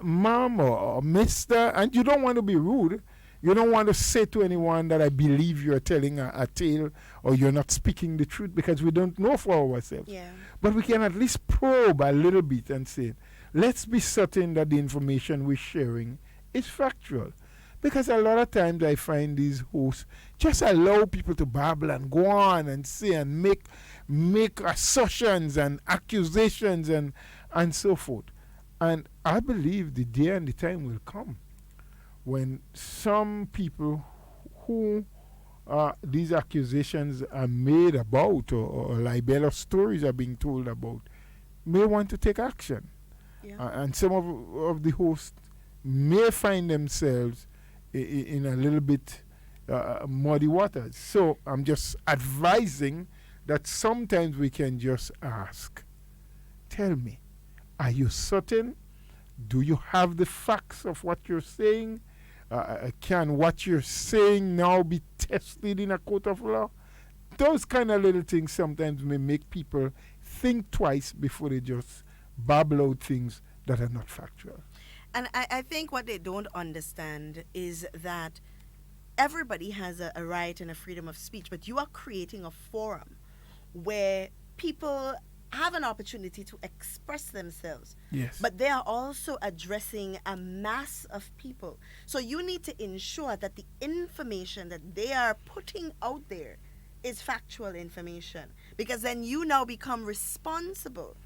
Speaker 6: Ma'am or mister, and you don't want to be rude. You don't want to say to anyone that I believe you're telling a tale or you're not speaking the truth, because we don't know for ourselves.
Speaker 5: Yeah.
Speaker 6: But we can at least probe a little bit and say, let's be certain that the information we're sharing is factual. Because a lot of times I find these hosts just allow people to babble and go on and say and make assertions and accusations and so forth. And I believe the day and the time will come when some people who these accusations are made about, or libelous stories are being told about, may want to take action.
Speaker 5: Yeah.
Speaker 6: And some of the hosts may find themselves in a little bit muddy waters. So I'm just advising that sometimes we can just ask, tell me, are you certain? Do you have the facts of what you're saying? Can what you're saying now be tested in a court of law? Those kind of little things sometimes may make people think twice before they just babble out things that are not factual.
Speaker 5: And I think what they don't understand is that everybody has a right and a freedom of speech, but you are creating a forum where people have an opportunity to express themselves.
Speaker 6: Yes.
Speaker 5: But they are also addressing a mass of people. So you need to ensure that the information that they are putting out there is factual information, because then you now become responsible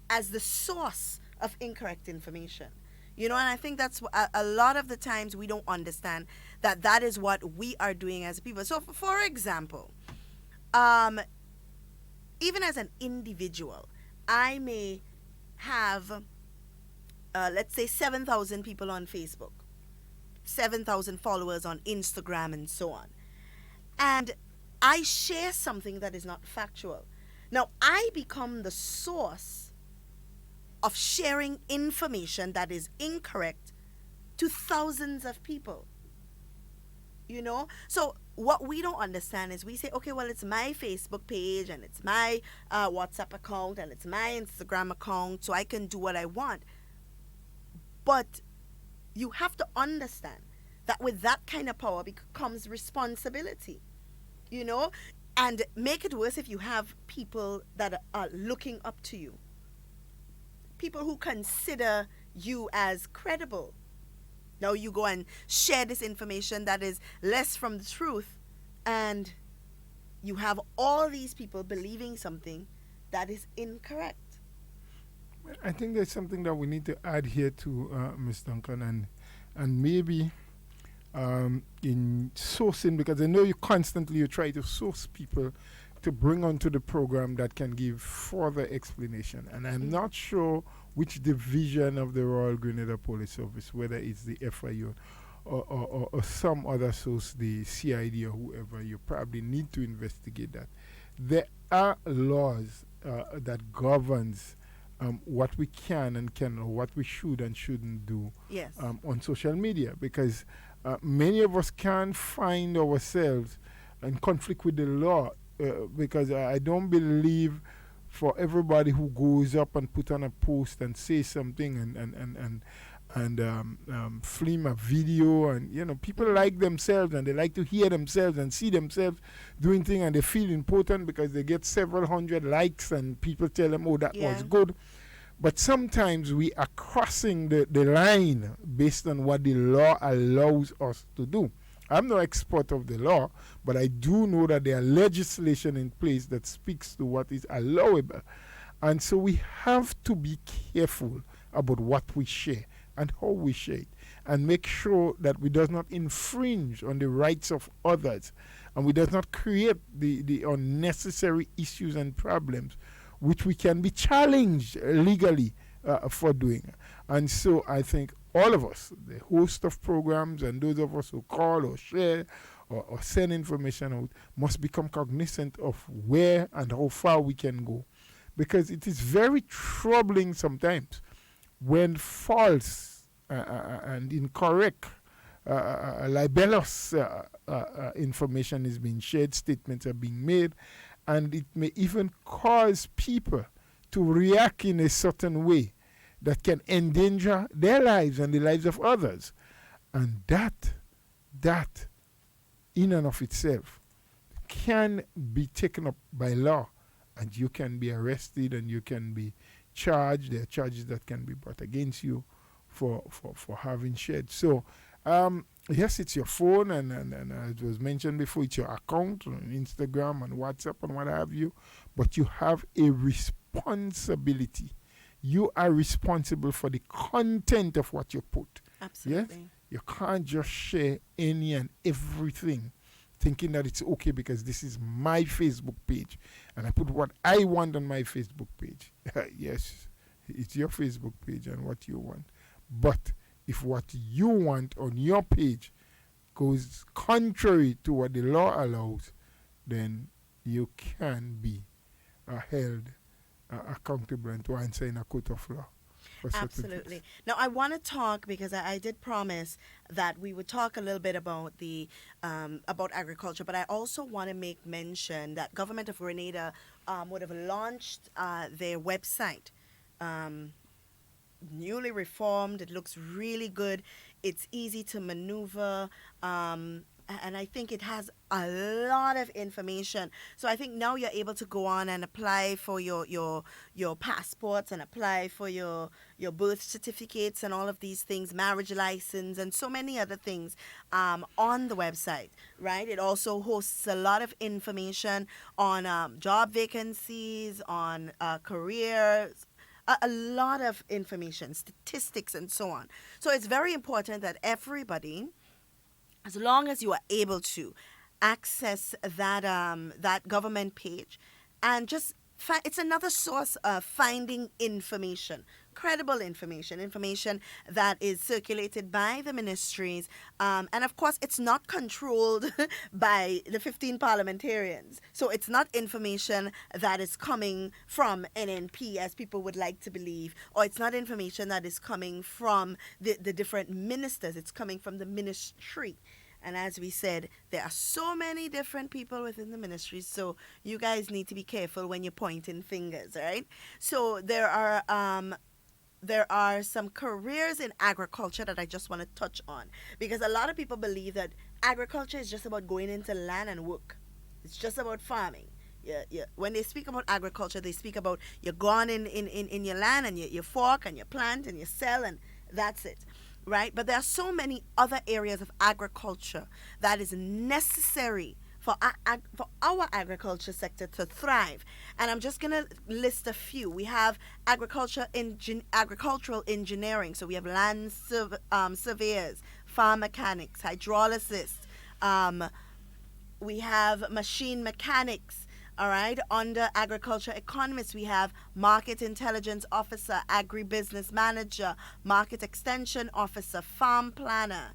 Speaker 5: as the source of incorrect information. You know, and I think that's a lot of the times we don't understand that that is what we are doing as people. So, for example, even as an individual, I may have, let's say, 7,000 people on Facebook, 7,000 followers on Instagram, and so on. And I share something that is not factual. Now, I become the source of sharing information that is incorrect to thousands of people. You know? So what we don't understand is we say, okay, well, it's my Facebook page and it's my WhatsApp account and it's my Instagram account, so I can do what I want. But you have to understand that with that kind of power comes responsibility, you know? And make it worse if you have people that are looking up to you, people who consider you as credible. Now you go and share this information that is less from the truth, and you have all these people believing something that is incorrect.
Speaker 6: I think there's something that we need to add here to Ms. Duncan, and maybe in sourcing, because I know you try to source people to bring onto the program that can give further explanation. And I'm not sure which division of the Royal Grenada Police Service, whether it's the FIU or some other source, the CID or whoever, you probably need to investigate that. There are laws that governs what we can and cannot, what we should and shouldn't do on social media, because many of us can't find ourselves in conflict with the law, because I don't believe for everybody who goes up and put on a post and say something and film a video, and you know, people like themselves and they like to hear themselves and see themselves doing things, and they feel important because they get several hundred likes and people tell them, oh, that was good. But sometimes we are crossing the line based on what the law allows us to do. I'm no expert of the law, but I do know that there are legislation in place that speaks to what is allowable. And so we have to be careful about what we share and how we share it, and make sure that we does not infringe on the rights of others, and we does not create the unnecessary issues and problems which we can be challenged legally for doing. And so I think all of us, the host of programs and those of us who call or share or send information out, must become cognizant of where and how far we can go. Because it is very troubling sometimes when false and incorrect, libelous information is being shared, statements are being made, and it may even cause people to react in a certain way that can endanger their lives and the lives of others. And that in and of itself can be taken up by law, and you can be arrested and you can be charged. There are charges that can be brought against you for having shared. So yes, it's your phone, and as it was mentioned before, it's your account on Instagram and WhatsApp and what have you, but you have a responsibility. You are responsible for the content of what you put.
Speaker 5: Absolutely.
Speaker 6: Yes? You can't just share any and everything thinking that it's okay because this is my Facebook page and I put what I want on my Facebook page. Yes, it's your Facebook page and what you want. But if what you want on your page goes contrary to what the law allows, then you can be held accountable and to answer in a court of law.
Speaker 5: Absolutely. Now, I want to talk, because I did promise that we would talk a little bit about the about agriculture, but I also want to make mention that Government of Grenada would have launched their website newly reformed. It looks really good. It's easy to maneuver. And I think it has a lot of information. So I think now you're able to go on and apply for your passports and apply for your birth certificates and all of these things, marriage license and so many other things on the website, right? It also hosts a lot of information on job vacancies, on careers, a lot of information, statistics, and so on. So it's very important that everybody, as long as you are able to access that that government page, and just it's another source of finding information, credible information, information that is circulated by the ministries, and of course it's not controlled by the 15 parliamentarians. So it's not information that is coming from NNP, as people would like to believe, or it's not information that is coming from the different ministers. It's coming from the ministry. And as we said, there are so many different people within the ministry, so you guys need to be careful when you're pointing fingers, right? So there are some careers in agriculture that I just want to touch on, because a lot of people believe that agriculture is just about going into land and work. It's just about farming. Yeah. When they speak about agriculture, they speak about you're gone in your land and you fork and you plant and you sell, and that's it. Right? But there are so many other areas of agriculture that is necessary for our agriculture sector to thrive. And I'm just going to list a few. We have agricultural engineering. So we have land surveyors, farm mechanics, hydrologists. We have machine mechanics. All right. Under agriculture economists, we have market intelligence officer, agribusiness manager, market extension officer, farm planner,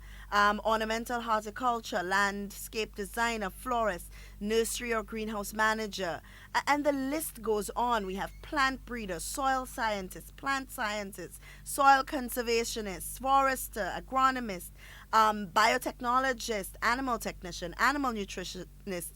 Speaker 5: ornamental horticulture, landscape designer, florist, nursery or greenhouse manager. And the list goes on. We have plant breeders, soil scientists, plant scientists, soil conservationists, forester, agronomist, biotechnologist, animal technician, animal nutritionist.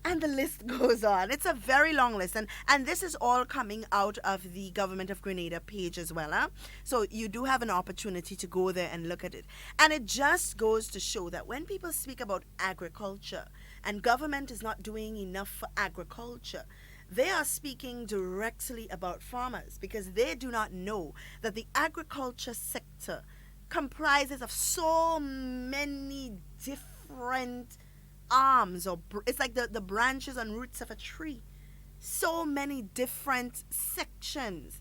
Speaker 5: And the list goes on. It's a very long list. And this is all coming out of the Government of Grenada page as well. Huh? So you do have an opportunity to go there and look at it. And it just goes to show that when people speak about agriculture and government is not doing enough for agriculture, they are speaking directly about farmers, because they do not know that the agriculture sector comprises of so many different arms, or it's like the branches and roots of a tree. So many different sections,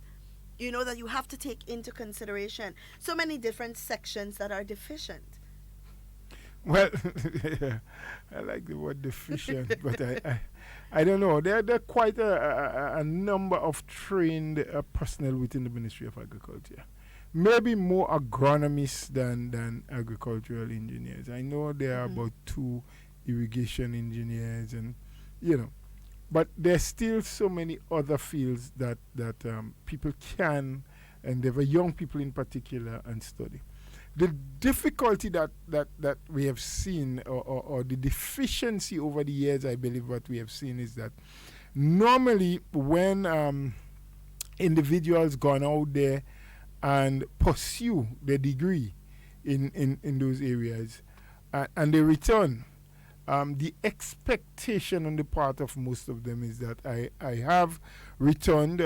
Speaker 5: that you have to take into consideration. So many different sections that are deficient.
Speaker 6: Well, I like the word deficient, but I don't know. There are quite a number of trained personnel within the Ministry of Agriculture. Maybe more agronomists than agricultural engineers. I know there are about 2 irrigation engineers, and but there's still so many other fields that people can endeavor, young people in particular, and study. The difficulty that we have seen, or the deficiency over the years, I believe what we have seen is that normally when individuals gone out there and pursue their degree in those areas, and they return, the expectation on the part of most of them is that I have returned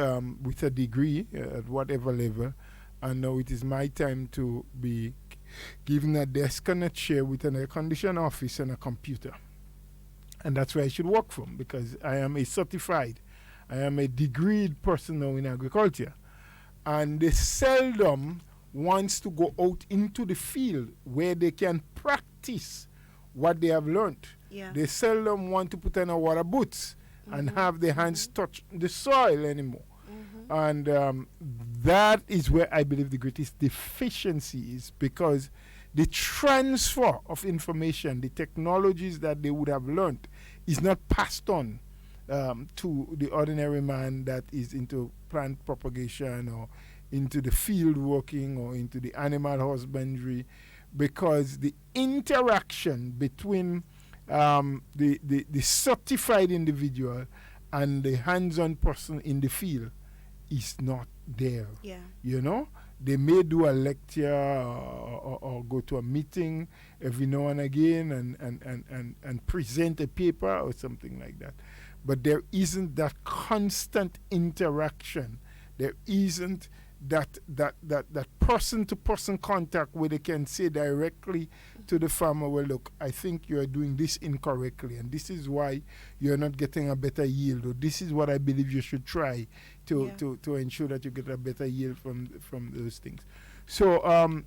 Speaker 6: with a degree at whatever level, and now it is my time to be given a desk and a chair with an air-conditioned office and a computer. And that's where I should work from, because I am a degreed person now in agriculture. And they seldom wants to go out into the field where they can practice what they have learned.
Speaker 5: Yeah.
Speaker 6: They seldom want to put on a water boots and have their hands touch the soil anymore. And that is where I believe the greatest deficiency is, because the transfer of information, the technologies that they would have learned, is not passed on to the ordinary man that is into plant propagation or into the field working or into the animal husbandry, because the interaction between the certified individual and the hands-on person in the field is not there.
Speaker 5: Yeah.
Speaker 6: You know, they may do a lecture or go to a meeting every now and again and present a paper or something like that. But there isn't that constant interaction. There isn't that person-to-person contact where they can say directly to the farmer, well, look, I think you are doing this incorrectly, and this is why you're not getting a better yield, or this is what I believe you should try to ensure that you get a better yield from those things. So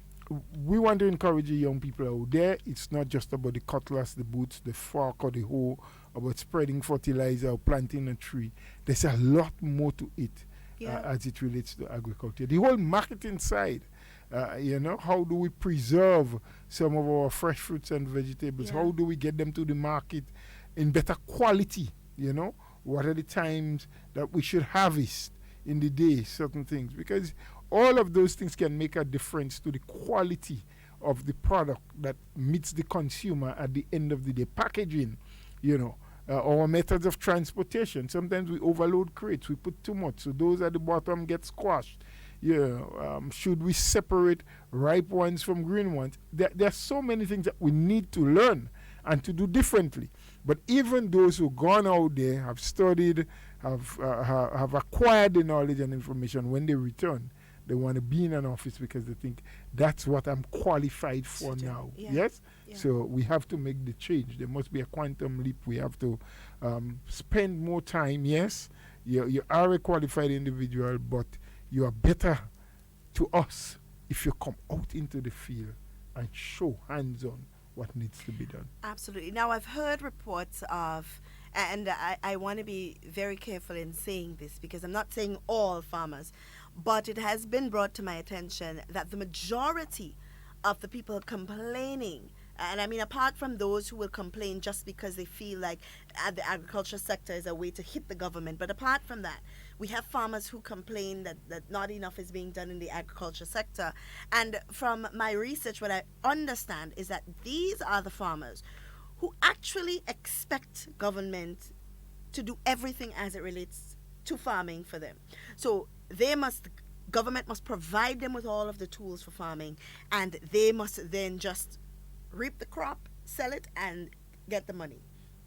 Speaker 6: we want to encourage the young people out there. It's not just about the cutlass, the boots, the fork, or the hoe, about spreading fertilizer or planting a tree. There's a lot more to it. As it relates to agriculture. The whole marketing side, how do we preserve some of our fresh fruits and vegetables? How do we get them to the market in better quality? What are the times that we should harvest in the day, certain things? Because all of those things can make a difference to the quality of the product that meets the consumer at the end of the day. Packaging, our methods of transportation. Sometimes we overload crates. We put too much. So those at the bottom get squashed. Should we separate ripe ones from green ones? There are so many things that we need to learn and to do differently. But even those who've gone out there, have studied, have acquired the knowledge and information, when they return, they want to be in an office because they think that's what I'm qualified for now. Yes? Yeah. So we have to make the change. There must be a quantum leap. We have to spend more time. Yes, you are a qualified individual, but you are better to us if you come out into the field and show hands-on what needs to be done.
Speaker 5: Absolutely. Now, I've heard reports of, and I want to be very careful in saying this because I'm not saying all farmers, but it has been brought to my attention that the majority of the people complaining, and I mean apart from those who will complain just because they feel like the agriculture sector is a way to hit the government, but apart from that, we have farmers who complain that not enough is being done in the agriculture sector. And from my research, what I understand is that these are the farmers who actually expect government to do everything as it relates to farming for them. So government must provide them with all of the tools for farming, and they must then just reap the crop, sell it, and get the money.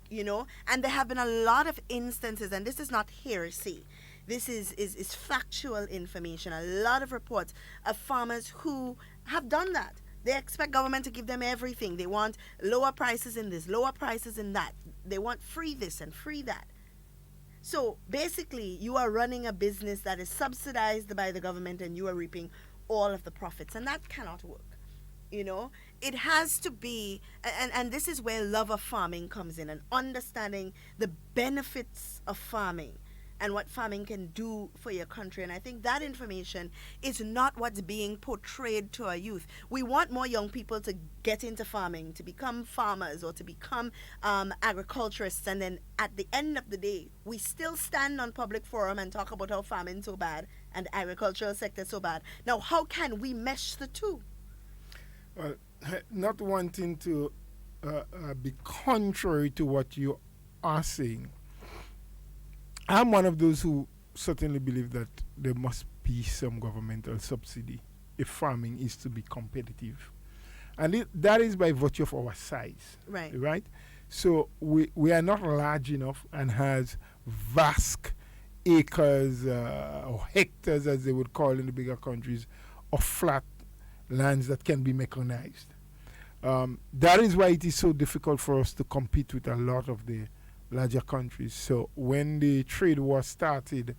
Speaker 5: And there have been a lot of instances, and this is not hearsay, this is factual information, a lot of reports of farmers who have done that. They expect government to give them everything. They want lower prices in this, lower prices in that. They want free this and free that. So basically, you are running a business that is subsidized by the government and you are reaping all of the profits. And that cannot work. It has to be, and this is where love of farming comes in, and understanding the benefits of farming and what farming can do for your country. And I think that information is not what's being portrayed to our youth. We want more young people to get into farming, to become farmers or to become agriculturists. And then at the end of the day, we still stand on public forum and talk about how farming so bad and the agricultural sector so bad. Now, how can we mesh the two?
Speaker 6: Well, not wanting to be contrary to what you are saying, I'm one of those who certainly believe that there must be some governmental subsidy if farming is to be competitive. And that is by virtue of our size. Right? So we are not large enough and has vast acres or hectares, as they would call in the bigger countries, of flat lands that can be mechanized. That is why it is so difficult for us to compete with a lot of the larger countries. So when the trade war started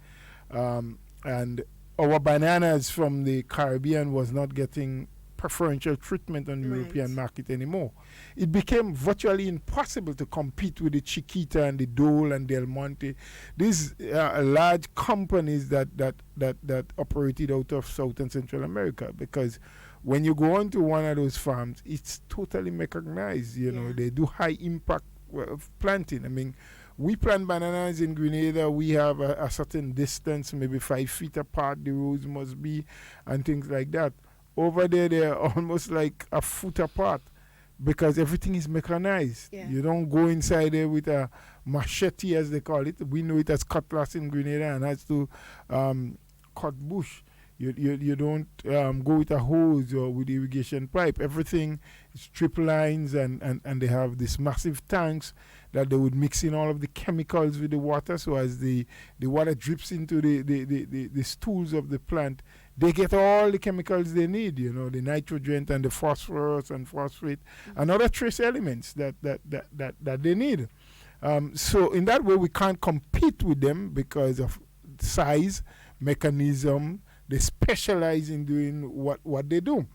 Speaker 6: and our bananas from the Caribbean was not getting preferential treatment on the European market anymore, it became virtually impossible to compete with the Chiquita and the Dole and Del Monte. These large companies that operated out of South and Central America, because when you go onto one of those farms, it's totally mechanized. They do high impact planting. I mean, we plant bananas in Grenada. We have a certain distance, maybe 5 feet apart, the rows must be, and things like that. Over there, they're almost like a foot apart because everything is mechanized. You don't go inside there with a machete, as they call it. We know it as cutlass in Grenada, and has to cut bush. You don't go with a hose or with irrigation pipe. Everything is strip lines, and they have these massive tanks that they would mix in all of the chemicals with the water. So as the water drips into the stools of the plant, they get all the chemicals they need, the nitrogen and the phosphorus and phosphate and other trace elements that they need. So in that way, we can't compete with them because of size, mechanism. They specialize in doing what they do.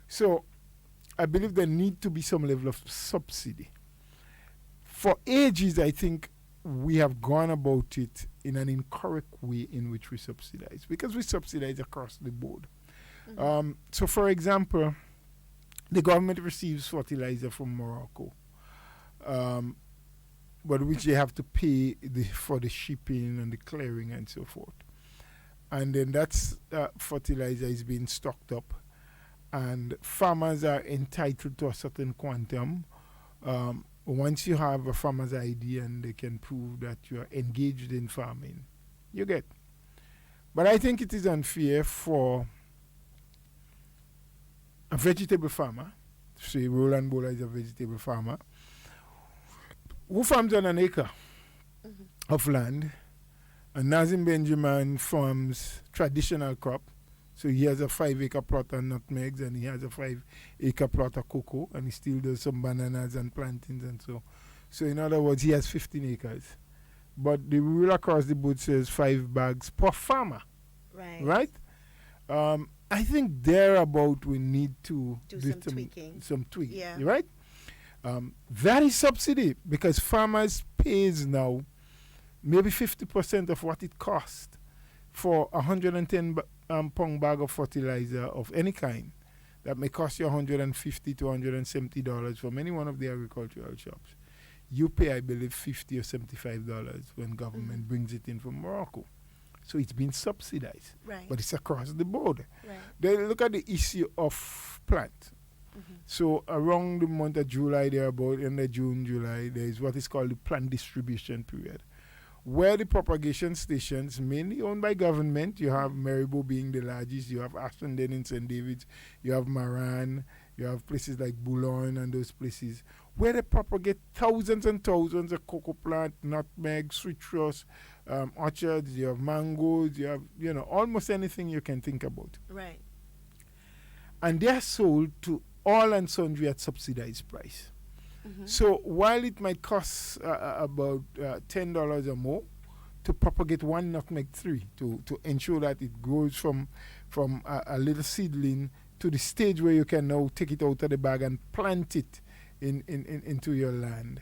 Speaker 6: So I believe there need to be some level of subsidy. For ages, I think we have gone about it in an incorrect way in which we subsidize, because we subsidize across the board. So for example, the government receives fertilizer from Morocco, but which they have to pay for the shipping and the clearing and so forth. And then that's fertilizer is being stocked up, and farmers are entitled to a certain quantum. Once you have a farmer's ID and they can prove that you are engaged in farming, you get. But I think it is unfair for a vegetable farmer, say Roland Bola is a vegetable farmer, who farms on an acre of land. And Nazim Benjamin farms traditional crop. So he has a 5-acre plot of nutmegs, and he has a 5-acre plot of cocoa, and he still does some bananas and plantains and so. So in other words, he has 15 acres. But the rule across the board says 5 bags per farmer. Right? I think thereabout we need to
Speaker 5: do some tweaking.
Speaker 6: Some tweaking.
Speaker 5: Yeah.
Speaker 6: Right? That is subsidy, because farmers pays now maybe 50% of what it costs for a 110 pound bag of fertilizer of any kind. That may cost you $150 to $170 from any one of the agricultural shops. You pay, I believe, $50 or $75 when government brings it in from Morocco. So it's been subsidized, but it's across the board. Then look at the issue of plant. So around the month of July, thereabout, in the June, July, there is what is called the plant distribution period, where the propagation stations, mainly owned by government, you have Maribo being the largest, you have Ashton in St. David's, you have Maran, you have places like Boulogne and those places, where they propagate thousands and thousands of cocoa plant, nutmeg, citrus, orchards, you have mangoes, you have, almost anything you can think about.
Speaker 5: Right.
Speaker 6: And they are sold to all and sundry at subsidized price. So while it might cost about $10 or more to propagate one nutmeg tree, to ensure that it grows from a little seedling to the stage where you can now take it out of the bag and plant it into your land.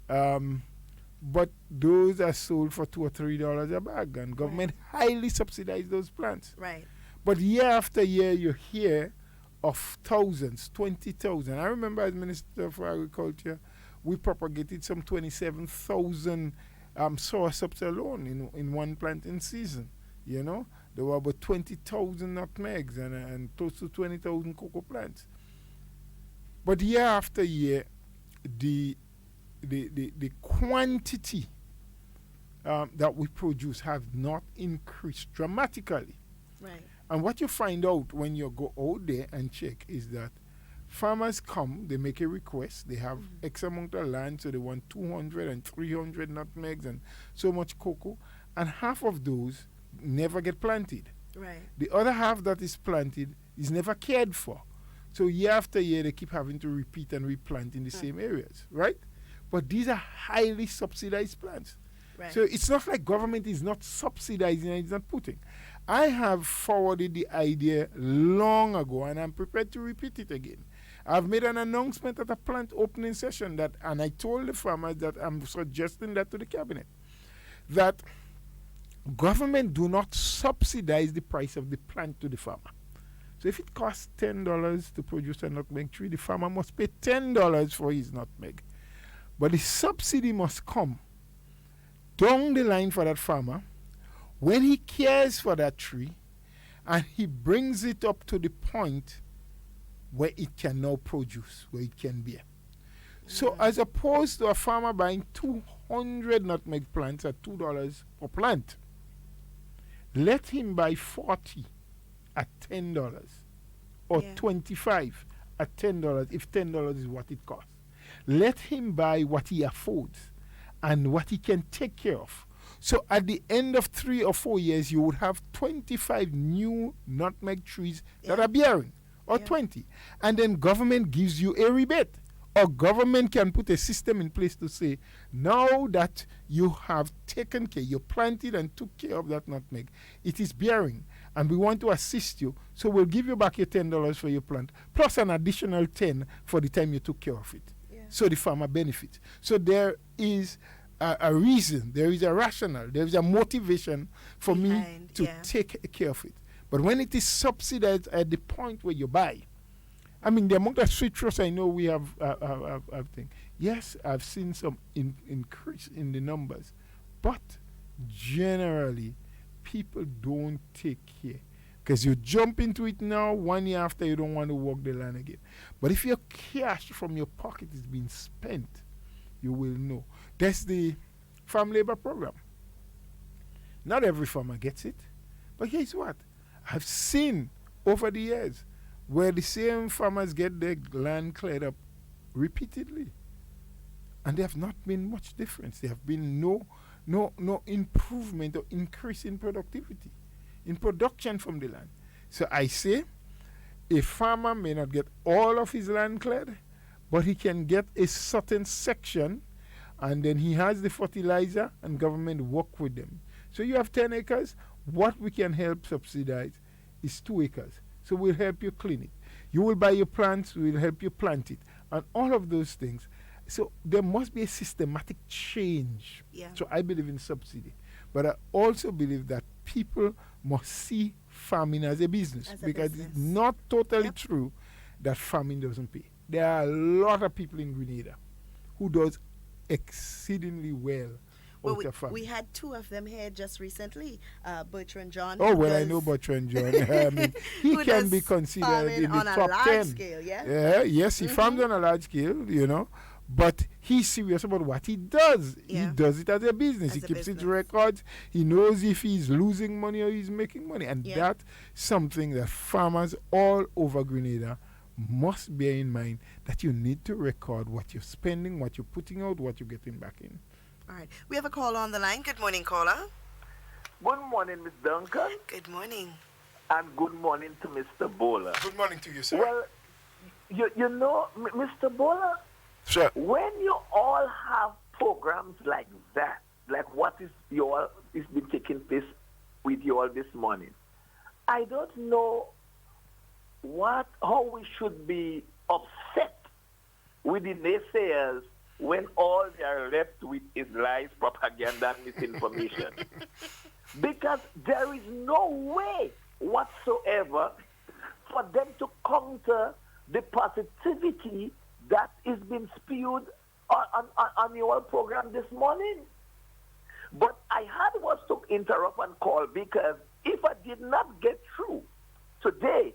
Speaker 6: But those are sold for $2 or $3 a bag, and government highly subsidize those plants.
Speaker 5: Right.
Speaker 6: But year after year, you hear of thousands, 20,000. I remember as Minister for Agriculture, we propagated some 27,000 sourshops alone in one planting season. There were about 20,000 nutmegs and close to 20,000 cocoa plants. But year after year, the quantity that we produce have not increased dramatically.
Speaker 5: Right.
Speaker 6: And what you find out when you go out there and check is that farmers come, they make a request, they have X amount of land, so they want 200 and 300 nutmegs and so much cocoa, and half of those never get planted.
Speaker 5: Right.
Speaker 6: The other half that is planted is never cared for. So year after year, they keep having to repeat and replant in the same areas, right? But these are highly subsidized plants.
Speaker 5: Right.
Speaker 6: So it's not like government is not subsidizing and it's not putting. I have forwarded the idea long ago, and I'm prepared to repeat it again. I've made an announcement at a plant opening session and I told the farmers that I'm suggesting that to the cabinet, that government do not subsidize the price of the plant to the farmer. So if it costs $10 to produce a nutmeg tree, the farmer must pay $10 for his nutmeg. But the subsidy must come down the line for that farmer when he cares for that tree and he brings it up to the point where it can now produce, where it can bear. So as opposed to a farmer buying 200 nutmeg plants at $2 per plant, Let him buy 40 at $10 or 25 at $10 if $10 is what it costs. Let him buy what he affords and what he can take care of. So at the end of 3 or 4 years, you would have 25 new nutmeg trees that are bearing, or 20. And then government gives you a rebate. Or government can put a system in place to say, now that you have taken care, you planted and took care of that nutmeg, it is bearing, and we want to assist you, so we'll give you back your $10 for your plant, plus an additional 10 for the time you took care of it. So the farmer benefits. So there is a reason, there is a rationale, there is a motivation for me to take care of it. But when it is subsidized at the point where you buy, I mean, the amount of citrus I know we have thing. Yes, I've seen some increase in the numbers, but generally, people don't take care. Because you jump into it now, 1 year after, you don't want to walk the land again. But if your cash from your pocket is being spent, you will know. That's the farm labor program. Not every farmer gets it. But guess what? I've seen over the years where the same farmers get their land cleared up repeatedly. And there have not been much difference. There have been no improvement or increase in productivity, in production from the land. So I say, a farmer may not get all of his land cleared, but he can get a certain section, and then he has the fertilizer, and government work with them. So you have 10 acres. What we can help subsidize is 2 acres. So we'll help you clean it. You will buy your plants, we'll help you plant it. And all of those things. So there must be a systematic change. So I believe in subsidy. But I also believe that people must see farming as a business. Because it's not totally true that farming doesn't pay. There are a lot of people in Grenada who does exceedingly well.
Speaker 5: Well, we had 2 of them here just recently, Bertrand John.
Speaker 6: Oh, well, I know Bertrand John. I mean, he can be considered in the top 10.
Speaker 5: Scale,
Speaker 6: yes, he farms on a large scale, you know, but he's serious about what he does. He does it as a business. He keeps his records. He knows if he's losing money or he's making money. And that's something that farmers all over Grenada must bear in mind, that you need to record what you're spending, what you're putting out, what you're getting back in.
Speaker 5: All right. We have a caller on the line. Good morning, caller.
Speaker 7: Good morning, Miss Duncan.
Speaker 5: Good morning.
Speaker 7: And good morning to Mr. Bowler.
Speaker 6: Good morning to you, sir.
Speaker 7: Well, you know, Mr. Bowler,
Speaker 6: sure.
Speaker 7: When you all have programs like that, like what is been taking place with you all this morning, I don't know how we should be upset with the naysayers when all they are left with is lies, propaganda, and misinformation. Because there is no way whatsoever for them to counter the positivity that is being spewed on your program this morning. But I was to interrupt and call, because if I did not get through today,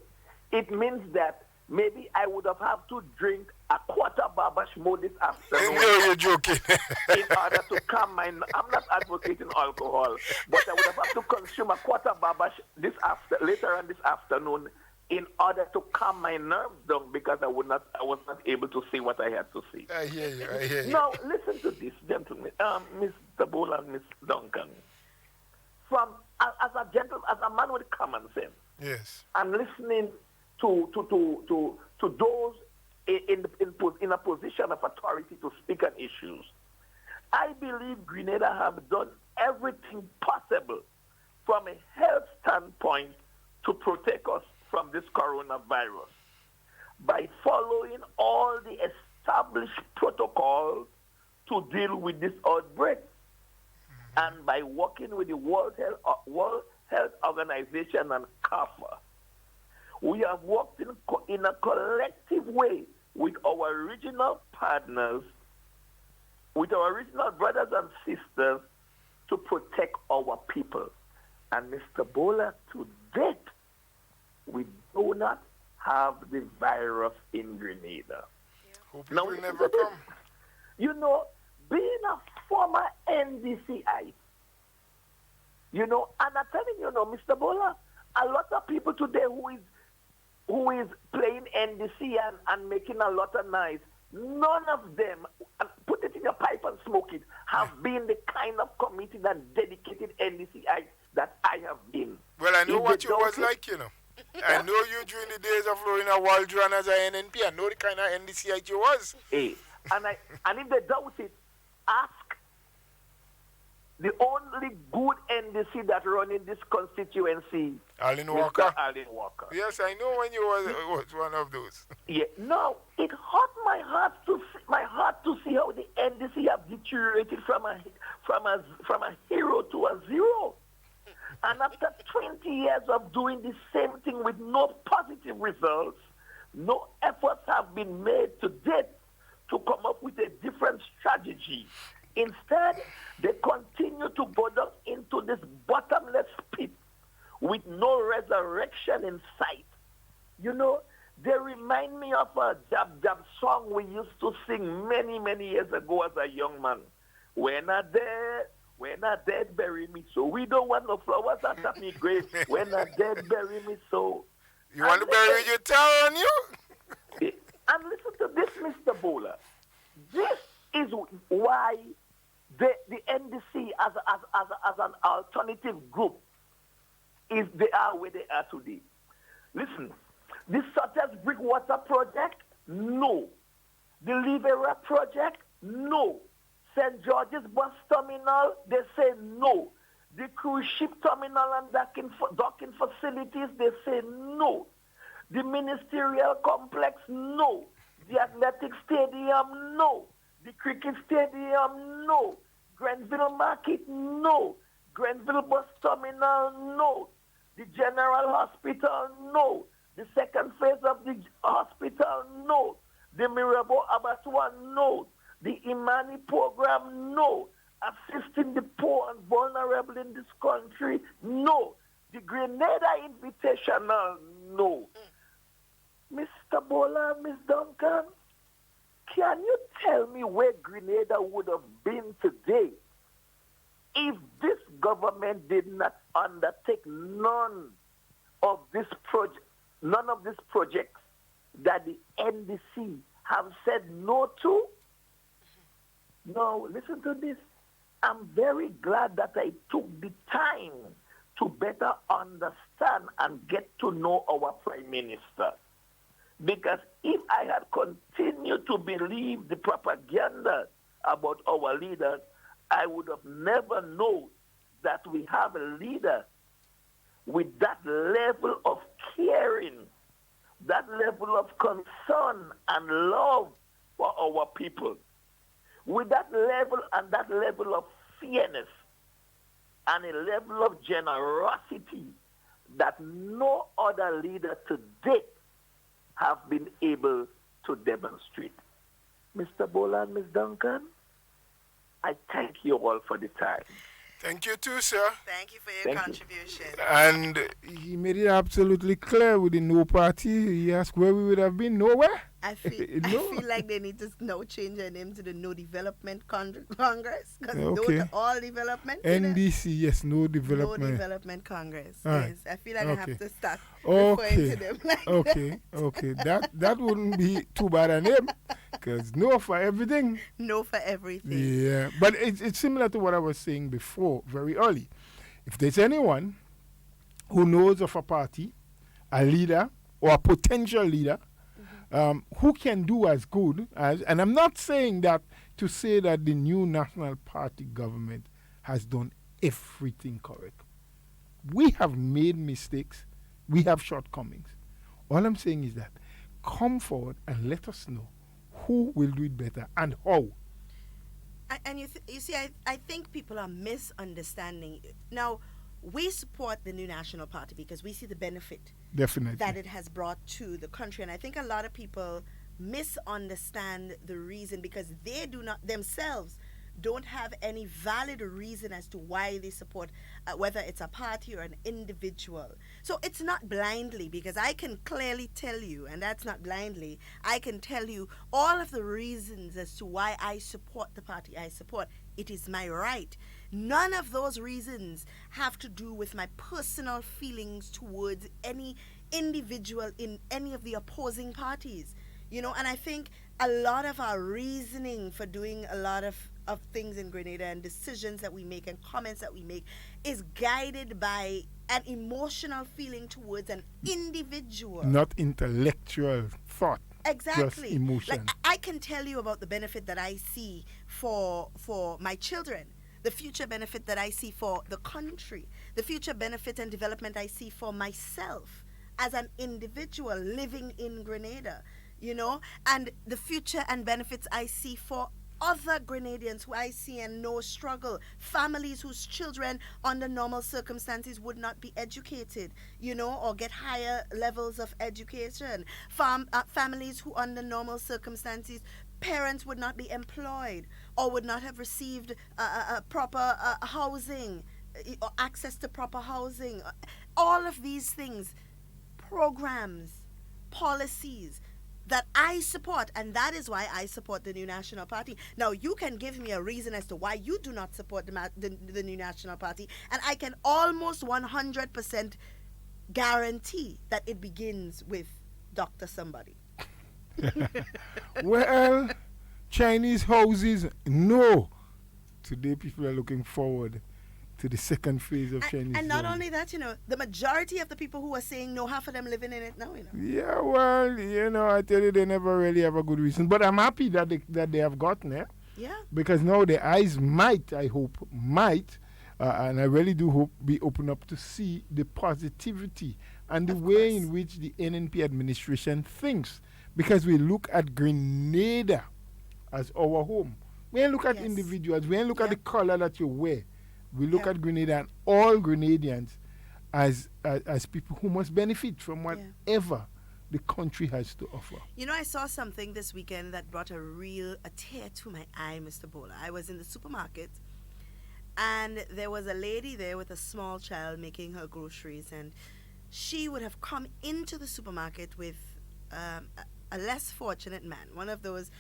Speaker 7: it means that maybe I would have had to drink a quarter Babashmo this afternoon.
Speaker 6: No, you're joking.
Speaker 7: In order to calm my... I'm not advocating alcohol, but I would have had to consume a quarter Babash later on this afternoon in order to calm my nerves down, because I was not able to say what I had to say.
Speaker 6: I hear you.
Speaker 7: Now, listen to this, gentlemen. Mr. Bull and Miss Duncan. As a man with common sense,
Speaker 6: yes,
Speaker 7: I'm listening to those in a position of authority to speak on issues. I believe Grenada have done everything possible from a health standpoint to protect us from this coronavirus by following all the established protocols to deal with this outbreak, and by working with the World Health Organization and CARFA. We have worked in a collective way with our regional partners, with our regional brothers and sisters, to protect our people. And Mr. Bola, to date, we do not have the virus in Grenada.
Speaker 6: Hope it will never come.
Speaker 7: You know, being a former NDCI, You know, and I'm telling you, Mr. Bola, a lot of people today who is playing NDC and making a lot of noise, none of them, and put it in your pipe and smoke it, have been the kind of committed and dedicated NDCI that I have been.
Speaker 6: Well, I know
Speaker 7: If
Speaker 6: what
Speaker 7: they
Speaker 6: you was
Speaker 7: don't-
Speaker 6: like, you know. I know you during the days of Lorena Waldron as a NNP. I know the kind of NDCI you was.
Speaker 7: And if they doubt it, ask the only good NDC that run in this constituency,
Speaker 6: Alan
Speaker 7: Mr.
Speaker 6: Walker.
Speaker 7: Alan Walker.
Speaker 6: Yes, I know when you was one of those.
Speaker 7: Yeah, no, it hurt my heart to see how the NDC have deteriorated from a hero to a zero. And after 20 years of doing the same thing with no positive results, no efforts have been made to date to come up with a different strategy. Instead, they continue to go down into this bottomless pit with no resurrection in sight. You know, they remind me of a Jab Jab song we used to sing many, many years ago as a young man. When I dead, bury me so. We don't want no flowers at me grave. When I dead, bury me so.
Speaker 6: You want to bury your towel on you?
Speaker 7: And listen to this, Mr. Bowler. This is why the NDC as an alternative group they are where they are today. Listen, the Sutters Brickwater project, no. The Livera project, no. St. George's bus terminal, they say no. The cruise ship terminal and docking facilities, they say no. The ministerial complex, no. The athletic stadium, no. The cricket stadium, no. Grenville Market, no. Grenville bus terminal, no. The general hospital, no. The second phase of the hospital, no. The Mirabeau Abattoir, no. The Imani program, no. Assisting the poor and vulnerable in this country, no. The Grenada Invitational, no. Mr. Bola, Miss Duncan, can you tell me where Grenada would have been today if this government did not undertake none of these projects that the NDC have said no to? No, listen to this. I'm very glad that I took the time to better understand and get to know our Prime Minister. Because if I had continued to believe the propaganda about our leaders, I would have never known that we have a leader with that level of caring, that level of concern and love for our people, with that level and that level of fairness and a level of generosity that no other leader to date have been able to demonstrate. Mr. Bola and Ms. Duncan, I thank you all for the time.
Speaker 6: Thank you too, sir.
Speaker 5: Thank you for your
Speaker 7: Thank you.
Speaker 5: contribution.
Speaker 6: And he made it absolutely clear with the no party. He asked where we would have been. Nowhere.
Speaker 5: I feel like they need to now change their name to the No Development Congress, because no
Speaker 6: Okay.
Speaker 5: to all development.
Speaker 6: NDC, yes, no
Speaker 5: No
Speaker 6: development.
Speaker 5: Development Congress.
Speaker 6: All right.
Speaker 5: Yes, I feel like I have
Speaker 6: Okay.
Speaker 5: to start referring
Speaker 6: Okay.
Speaker 5: to them like
Speaker 6: Okay. Okay. That wouldn't be too bad a name, because no for everything.
Speaker 5: no for everything.
Speaker 6: Yeah, but it's similar to what I was saying before, very early. If there's anyone who knows of a party, a leader, or a potential leader, who can do as good as, and I'm not saying that to say that the new National Party government has done everything correct. We have made mistakes. We have shortcomings. All I'm saying is that come forward and let us know who will do it better and how.
Speaker 5: And you see, I think people are misunderstanding. Now, we support the new National Party because we see the benefit
Speaker 6: Definitely.
Speaker 5: that it has brought to the country. And I think a lot of people misunderstand the reason because they do not themselves don't have any valid reason as to why they support whether it's a party or an individual. So it's not blindly, because I can clearly tell you, and that's not blindly, I can tell you all of the reasons as to why I support the party I support, It is my right. None of those reasons have to do with my personal feelings towards any individual in any of the opposing parties. And I think a lot of our reasoning for doing a lot of things in Grenada and decisions that we make and comments that we make is guided by an emotional feeling towards an individual.
Speaker 6: Not intellectual thought.
Speaker 5: Exactly.
Speaker 6: Just emotion.
Speaker 5: Like, I can tell you about the benefit that I see for my children, the future benefit that I see for the country, the future benefit and development I see for myself as an individual living in Grenada, and the future and benefits I see for other Grenadians who I see and know struggle, families whose children under normal circumstances would not be educated, or get higher levels of education, families who under normal circumstances parents would not be employed or would not have received proper housing or access to proper housing. All of these things, programs, policies that I support, and that is why I support the New National Party. Now, you can give me a reason as to why you do not support the New National Party, and I can almost 100% guarantee that it begins with Dr. Somebody.
Speaker 6: Well, Chinese houses, no. Today, people are looking forward to the second phase of Chinese.
Speaker 5: And not only that, the majority of the people who are saying no, half of them living in it now,
Speaker 6: Yeah, well, I tell you, they never really have a good reason. But I'm happy that they have gotten there.
Speaker 5: Yeah.
Speaker 6: Because now the eyes might, I hope, and I really do hope, be open up to see the positivity and the way in which the NNP administration thinks. Because we look at Grenada as our home. We ain't look at individuals. We ain't look at the color that you wear. We look at Grenada and all Grenadians as people who must benefit from whatever the country has to offer.
Speaker 5: I saw something this weekend that brought a tear to my eye, Mr. Bowler. I was in the supermarket, and there was a lady there with a small child making her groceries, and she would have come into the supermarket with a less fortunate man, one of those...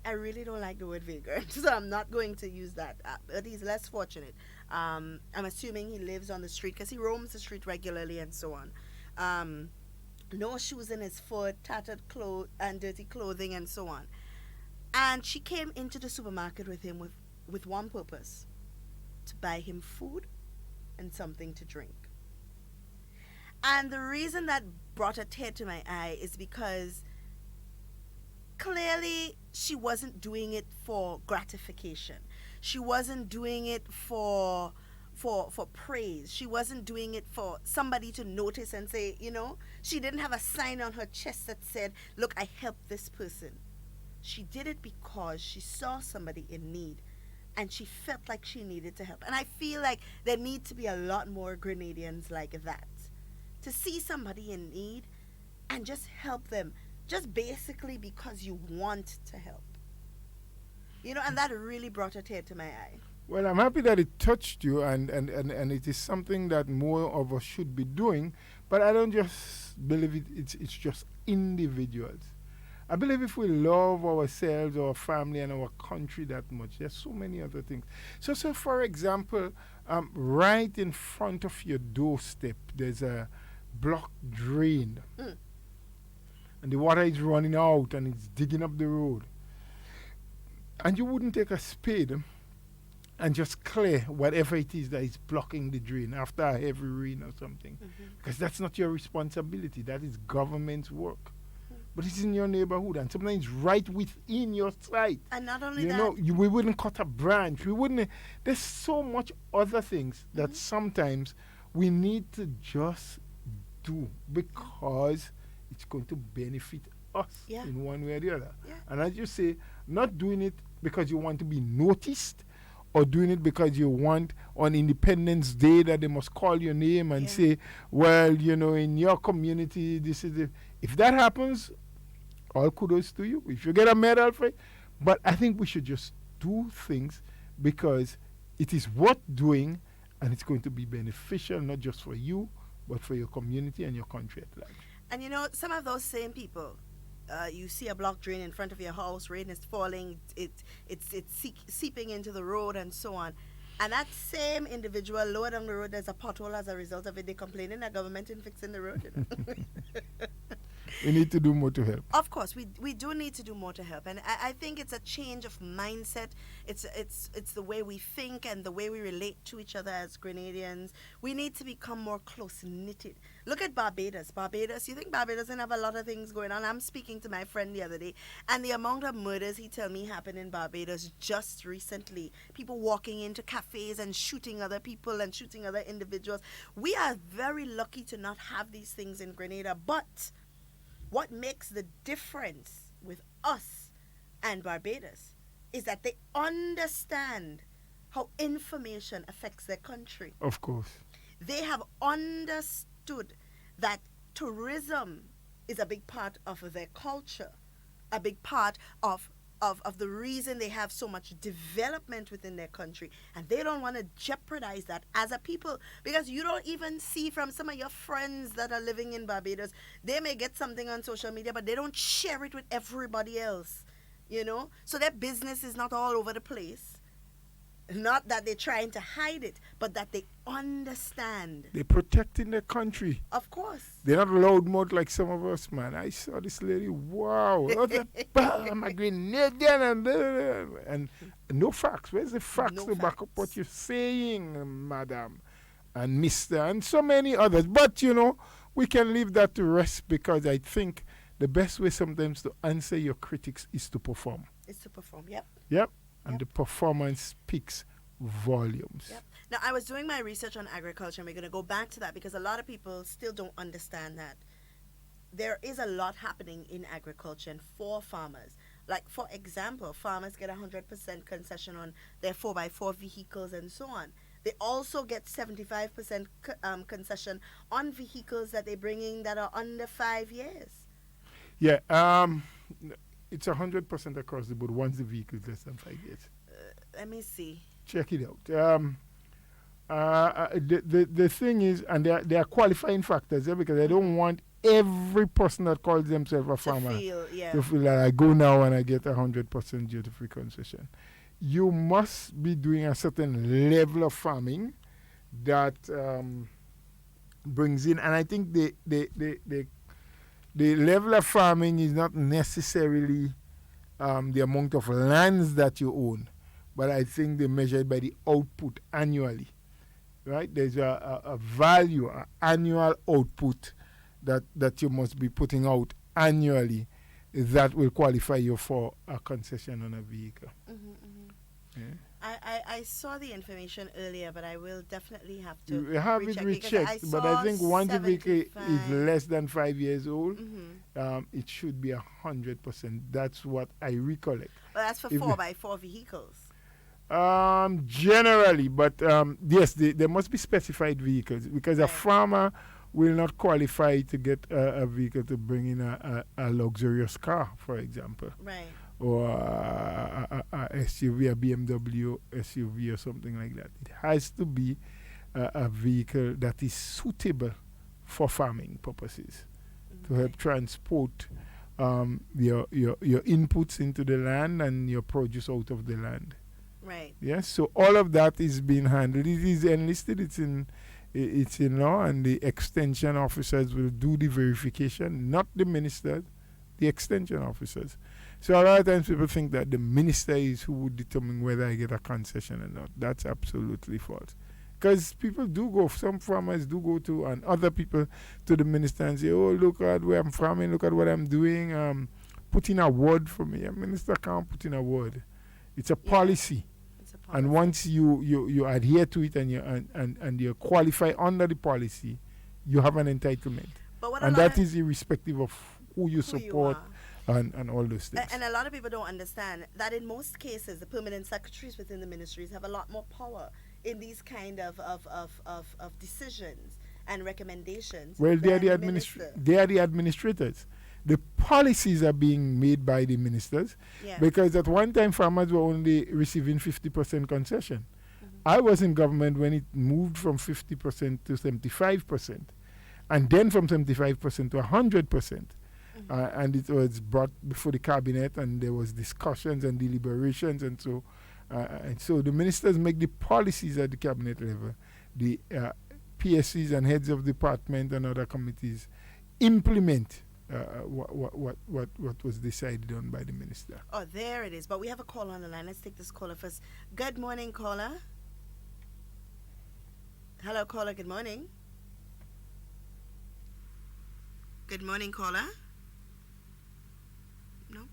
Speaker 5: I really don't like the word vagrant, so I'm not going to use that. But he's less fortunate. I'm assuming he lives on the street because he roams the street regularly and so on. No shoes in his foot, tattered clothes and dirty clothing and so on. And she came into the supermarket with him with one purpose: to buy him food and something to drink. And the reason that brought a tear to my eye is because clearly she wasn't doing it for gratification. She wasn't doing it for praise. She wasn't doing it for somebody to notice and say, she didn't have a sign on her chest that said, look, I helped this person. She did it because she saw somebody in need and she felt like she needed to help. And I feel like there need to be a lot more Grenadians like that, to see somebody in need and just help them, just basically because you want to help. And that really brought a tear to my eye.
Speaker 6: Well, I'm happy that it touched you, and it is something that more of us should be doing, but I don't just believe it's just individuals. I believe if we love ourselves, our family, and our country that much, there's so many other things. So for example, right in front of your doorstep, there's a blocked drain. And the water is running out and it's digging up the road. And you wouldn't take a spade and just clear whatever it is that is blocking the drain after a heavy rain or something. Because that's not your responsibility. That is government's work. But it's in your neighborhood and sometimes right within your sight.
Speaker 5: And not only that...
Speaker 6: we wouldn't cut a branch. There's so much other things that sometimes we need to just do because it's going to benefit us in one way or the other. Yeah. And as you say, not doing it because you want to be noticed or doing it because you want on Independence Day that they must call your name and say, well, in your community, this is it. If that happens, all kudos to you. If you get a medal for it. But I think we should just do things because it is worth doing and it's going to be beneficial, not just for you, but for your community and your country at large.
Speaker 5: And some of those same people you see a block drain in front of your house, rain is falling, seeping into the road and so on. And that same individual lower down the road, there's a pothole as a result of it. They're complaining that government isn't fixing the road. You know?
Speaker 6: We need to do more to help.
Speaker 5: Of course, we do need to do more to help, and I think it's a change of mindset. It's the way we think and the way we relate to each other as Grenadians. We need to become more close knitted. Look at Barbados. You think Barbados doesn't have a lot of things going on? I'm speaking to my friend the other day, and the amount of murders he told me happened in Barbados just recently. People walking into cafes and shooting other people and shooting other individuals. We are very lucky to not have these things in Grenada, but what makes the difference with us and Barbados is that they understand how information affects their country.
Speaker 6: Of course.
Speaker 5: They have understood that tourism is a big part of their culture, a big part of the reason they have so much development within their country, and they don't want to jeopardize that as a people, because you don't even see from some of your friends that are living in Barbados, they may get something on social media, but they don't share it with everybody else, you know, so their business is not all over the place. Not that they're trying to hide it, but that they understand.
Speaker 6: They're protecting their country.
Speaker 5: Of course.
Speaker 6: They're not loudmouth like some of us, man. I saw this lady, wow. I'm a Grenadian and no facts. Where's the facts to back up what you're saying, madam and mister, and so many others. But, you know, we can leave that to rest, because I think the best way sometimes to answer your critics is to perform.
Speaker 5: Is to perform, yep.
Speaker 6: Yep. And the performance speaks volumes.
Speaker 5: Yep. Now, I was doing my research on agriculture, and we're going to go back to that, because a lot of people still don't understand that there is a lot happening in agriculture and for farmers. Like, for example, farmers get 100% concession on their 4x4 vehicles and so on. They also get 75% concession on vehicles that they bring in that are under 5 years.
Speaker 6: Yeah, it's 100% across the board once the vehicle is less than 5 years.
Speaker 5: Let me see.
Speaker 6: Check it out. The thing is, and there are qualifying factors there, because I don't want every person that calls themselves a farmer to feel that I go now and I get 100% duty-free concession. You must be doing a certain level of farming that brings in, and I think the level of farming is not necessarily the amount of lands that you own, but I think they measure it by the output annually, right? There's a value, an annual output that you must be putting out annually that will qualify you for a concession on a vehicle.
Speaker 5: Mm-hmm, mm-hmm.
Speaker 6: Yeah.
Speaker 5: I saw the information earlier, but I will definitely have to
Speaker 6: you have it rechecked, but I think once the vehicle is less than 5 years old, it should be 100%. That's what I recollect.
Speaker 5: Well, that's for 4x4 vehicles.
Speaker 6: Generally, but yes, there must be specified vehicles, because a farmer will not qualify to get a vehicle to bring in a luxurious car, for example.
Speaker 5: Right.
Speaker 6: Or a SUV, a BMW SUV or something like that. It has to be a vehicle that is suitable for farming purposes, to help transport your inputs into the land and your produce out of the land.
Speaker 5: Right.
Speaker 6: Yes, so all of that is being handled. It is enlisted, it's in law, and the extension officers will do the verification, not the ministers, the extension officers. So a lot of times people think that the minister is who would determine whether I get a concession or not. That's absolutely false. Because people do go, some farmers do go to, and other people to the minister and say, oh, look at where I'm farming, look at what I'm doing, put in a word for me. A minister can't put in a word. It's a policy. It's a policy. And once you adhere to it and you qualify under the policy, you have an entitlement. And that is irrespective of who you support. And all those things.
Speaker 5: And a lot of people don't understand that in most cases, the permanent secretaries within the ministries have a lot more power in these kind of decisions and recommendations.
Speaker 6: Well, they are the administrators. The policies are being made by the ministers, because at one time farmers were only receiving 50% concession. I was in government when it moved from 50% to 75%, and then from 75% to 100%. and it was brought before the cabinet, and there was discussions and deliberations, and so the ministers make the policies at the cabinet level. The PSCs and heads of department and other committees implement what was decided on by the minister.
Speaker 5: Oh, there it is. But we have a call on the line. Let's take this caller first. Good morning, caller. Hello, caller. Good morning. Good morning, caller. Nope.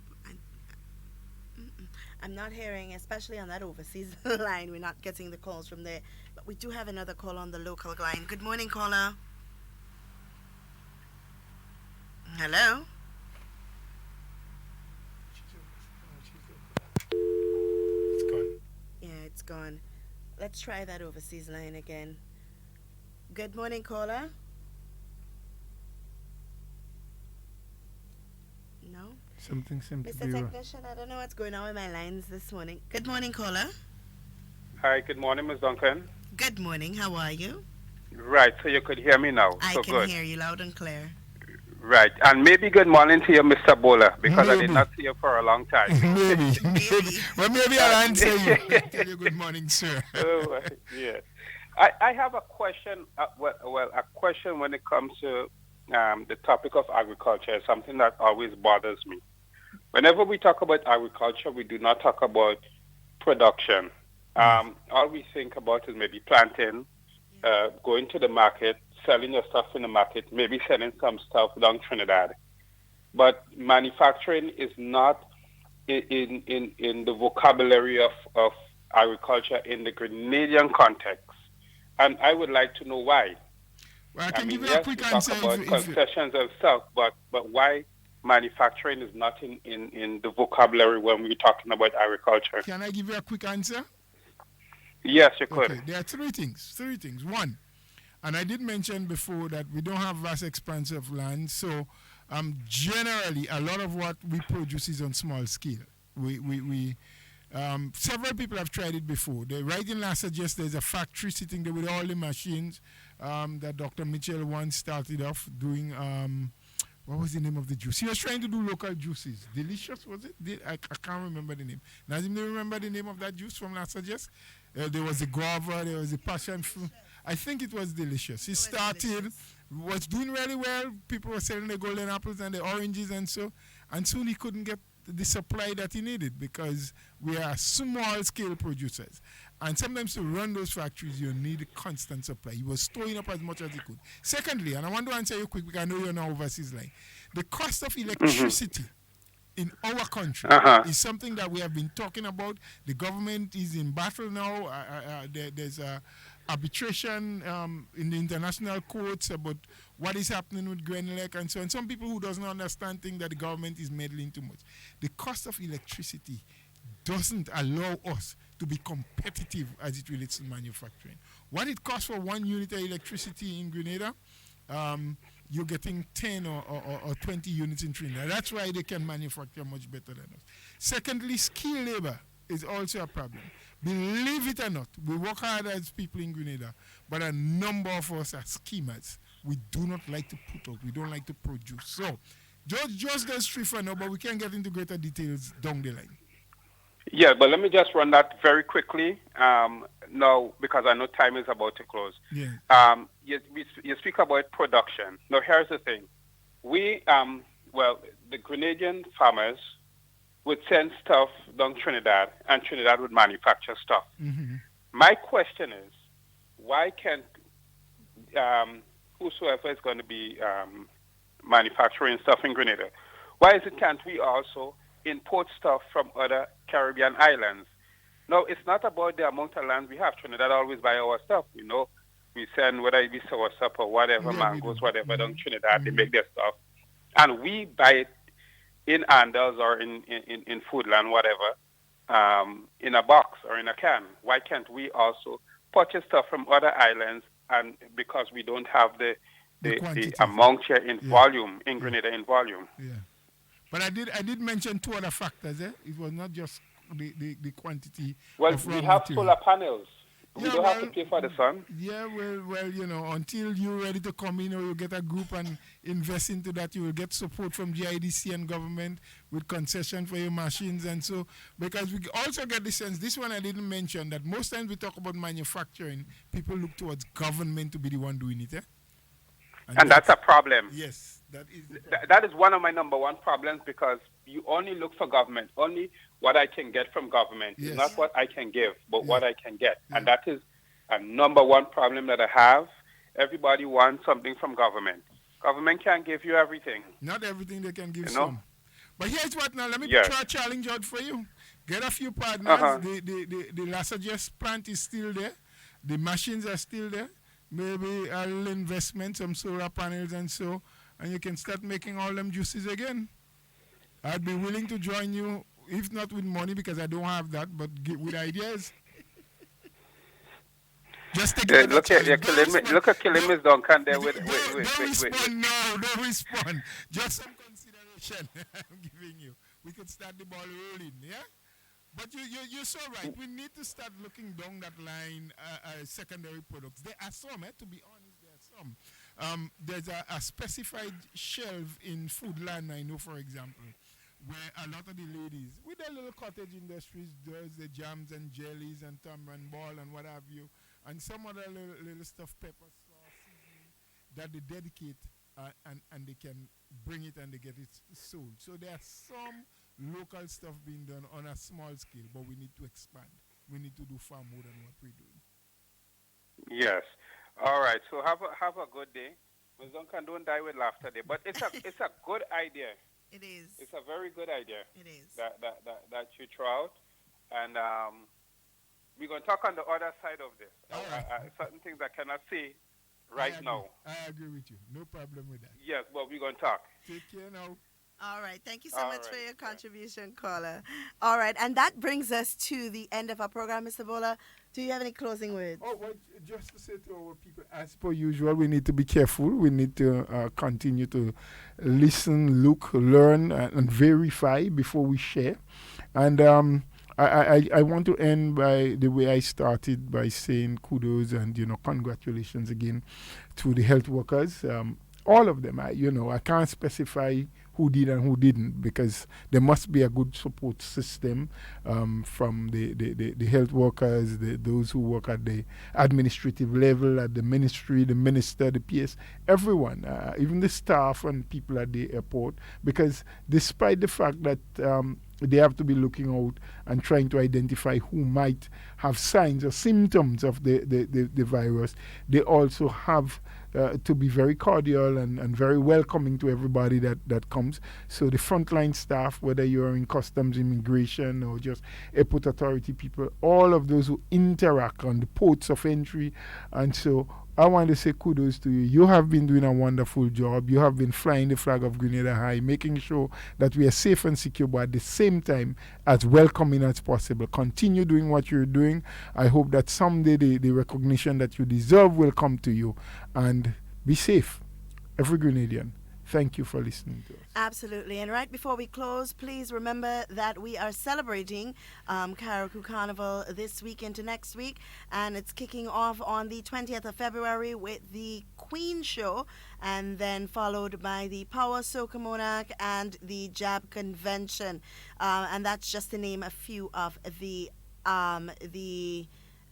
Speaker 5: I'm not hearing, especially on that overseas line. We're not getting the calls from there. But we do have another call on the local line. Good morning, caller. Hello?
Speaker 6: It's gone.
Speaker 5: Yeah, it's gone. Let's try that overseas line again. Good morning, caller. No?
Speaker 6: Something seems to
Speaker 5: Mr.
Speaker 6: be wrong.
Speaker 5: Technician, I don't know what's going on with my lines this morning. Good morning, caller.
Speaker 8: Hi, good morning, Ms. Duncan.
Speaker 5: Good morning, how are you?
Speaker 8: Right, so you could hear me now.
Speaker 5: I
Speaker 8: so
Speaker 5: can
Speaker 8: good.
Speaker 5: hear you loud and clear.
Speaker 8: Right, and maybe good morning to you, Mr. Bola, because I did not see you for a long time.
Speaker 6: Maybe. Well, maybe I'll answer you. I'll tell you good morning, sir.
Speaker 8: Oh, yeah. I have a question, a question when it comes to the topic of agriculture. Is something that always bothers me. Whenever we talk about agriculture, we do not talk about production. All we think about is maybe planting, going to the market, selling your stuff in the market, maybe selling some stuff down Trinidad. But manufacturing is not in the vocabulary of agriculture in the Grenadian context. And I would like to know why.
Speaker 6: Well, I can give you
Speaker 8: yes,
Speaker 6: a quick
Speaker 8: we
Speaker 6: answer.
Speaker 8: talk about concessions and stuff, but why manufacturing is not in the vocabulary when we're talking about agriculture?
Speaker 6: Can I give you a quick answer?
Speaker 8: Yes, you could.
Speaker 6: Okay, there are three things. One, and I did mention before that we don't have vast expanse of land, so generally a lot of what we produce is on small scale. Several people have tried it before. The writing last suggests there's a factory sitting there with all the machines that Dr. Mitchell once started off doing. What was the name of the juice? He was trying to do local juices. Delicious, was it? I can't remember the name. Nazim, do you remember the name of that juice from last suggest? There was the guava, there was the passion fruit. I think it was delicious. He started, was doing really well. People were selling the golden apples and the oranges and soon he couldn't get the supply that he needed because we are small scale producers. And sometimes to run those factories, you need a constant supply. He was storing up as much as he could. Secondly, and I want to answer you quick because I know you're now overseas line, the cost of electricity in our country is something that we have been talking about. The government is in battle now. There's arbitration in the international courts about what is happening with Grenelec and so on. Some people who doesn't understand think that the government is meddling too much. The cost of electricity doesn't allow us to be competitive as it relates to manufacturing. What it costs for 1 unit of electricity in Grenada, you're getting 10 or 20 units in Trinidad. That's why they can manufacture much better than us. Secondly, skilled labor is also a problem. Believe it or not, we work hard as people in Grenada, but a number of us are schemers. We do not like to put up. We don't like to produce. So, just those three for now, but we can get into greater details down the line.
Speaker 8: Yeah, but let me just run that very quickly now because I know time is about to close.
Speaker 6: Yeah.
Speaker 8: You speak about production. Now, here's the thing. We, the Grenadian farmers would send stuff down Trinidad, and Trinidad would manufacture stuff.
Speaker 6: Mm-hmm.
Speaker 8: My question is, why can't whosoever is going to be manufacturing stuff in Grenada, why can't we also import stuff from other Caribbean islands? No, it's not about the amount of land we have. Trinidad always buy our stuff, you know. We send, whether it be soursop or whatever, mangoes, whatever, down Trinidad, they make their stuff. And we buy it in Andes or in Foodland, whatever, in a box or in a can. Why can't we also purchase stuff from other islands, and because we don't have the amount here in volume, in Grenada in volume?
Speaker 6: Yeah. But I did mention two other factors. It was not just the quantity.
Speaker 8: Well,
Speaker 6: of raw
Speaker 8: we have
Speaker 6: material.
Speaker 8: solar panels. We don't have to pay for the sun.
Speaker 6: Yeah, well, until you're ready to come in or you get a group and invest into that, you will get support from GIDC and government with concession for your machines. And so, because we also get the sense, this one I didn't mention, that most times we talk about manufacturing, people look towards government to be the one doing it.
Speaker 8: And that's a problem.
Speaker 6: Yes, that is.
Speaker 8: That is one of my number one problems, because you only look for government, only what I can get from government.
Speaker 6: Yes.
Speaker 8: It's not what I can give, but what I can get. And that is a number one problem that I have. Everybody wants something from government. Government can't give you everything.
Speaker 6: Not everything they can give some. But here's what now. Let me try a challenge out for you. Get a few partners. The Lasagest plant is still there. The machines are still there. Maybe a little investment, some solar panels and so, and you can start making all them juices again. I'd be willing to join you, if not with money, because I don't have that, but with ideas. Just take it.
Speaker 8: Look at killing Miss Duncan there with.
Speaker 6: Don't respond now. Don't respond. Just some consideration I'm giving you. We could start the ball rolling, yeah? But you're so right. We need to start looking down that line, secondary products. There are some, to be honest, there are some. There's a specified shelf in Foodland, I know, for example, where a lot of the ladies, with their little cottage industries, does the jams and jellies and tamarind ball and what have you, and some other little stuff, pepper sauce, seasoning, that they dedicate and they can bring it and they get it sold. So there are some local stuff being done on a small scale, but we need to expand. We need to do far more than what we're doing.
Speaker 8: Yes. All right. So have a good day. Ms. Duncan, don't die with laughter there. But it's a good idea.
Speaker 5: It is.
Speaker 8: It's a very good idea.
Speaker 5: It is.
Speaker 8: That you throw out. And we're going to talk on the other side of this. Certain things I cannot say right now.
Speaker 6: I agree with you. No problem with that.
Speaker 8: Yes, but we're going to talk.
Speaker 6: Take care now.
Speaker 5: All right. Thank you so much for your contribution, caller. All right. And that brings us to the end of our program, Mr. Bola. Do you have any closing words?
Speaker 6: Oh, well, just to say to our people, as per usual, we need to be careful. We need to continue to listen, look, learn, and verify before we share. And I want to end by the way I started, by saying kudos and, congratulations again to the health workers. All of them. I can't specify who did and who didn't, because there must be a good support system from the health workers, those who work at the administrative level, at the ministry, the minister, the PS, everyone, even the staff and people at the airport, because despite the fact that they have to be looking out and trying to identify who might have signs or symptoms of the virus, they also have to be very cordial and very welcoming to everybody that comes. So the frontline staff, whether you're in customs, immigration, or just airport authority people, all of those who interact on the ports of entry. And so I want to say kudos to you. You have been doing a wonderful job. You have been flying the flag of Grenada high, making sure that we are safe and secure, but at the same time as welcoming as possible. Continue doing what you're doing. I hope that someday the recognition that you deserve will come to you. And be safe, every Grenadian. Thank you for listening to us.
Speaker 5: Absolutely. And right before we close, please remember that we are celebrating Carriacou Carnival this week into next week. And it's kicking off on the 20th of February with the Queen Show, and then followed by the Power Soca Monarch and the Jab Convention. And that's just to name a few of the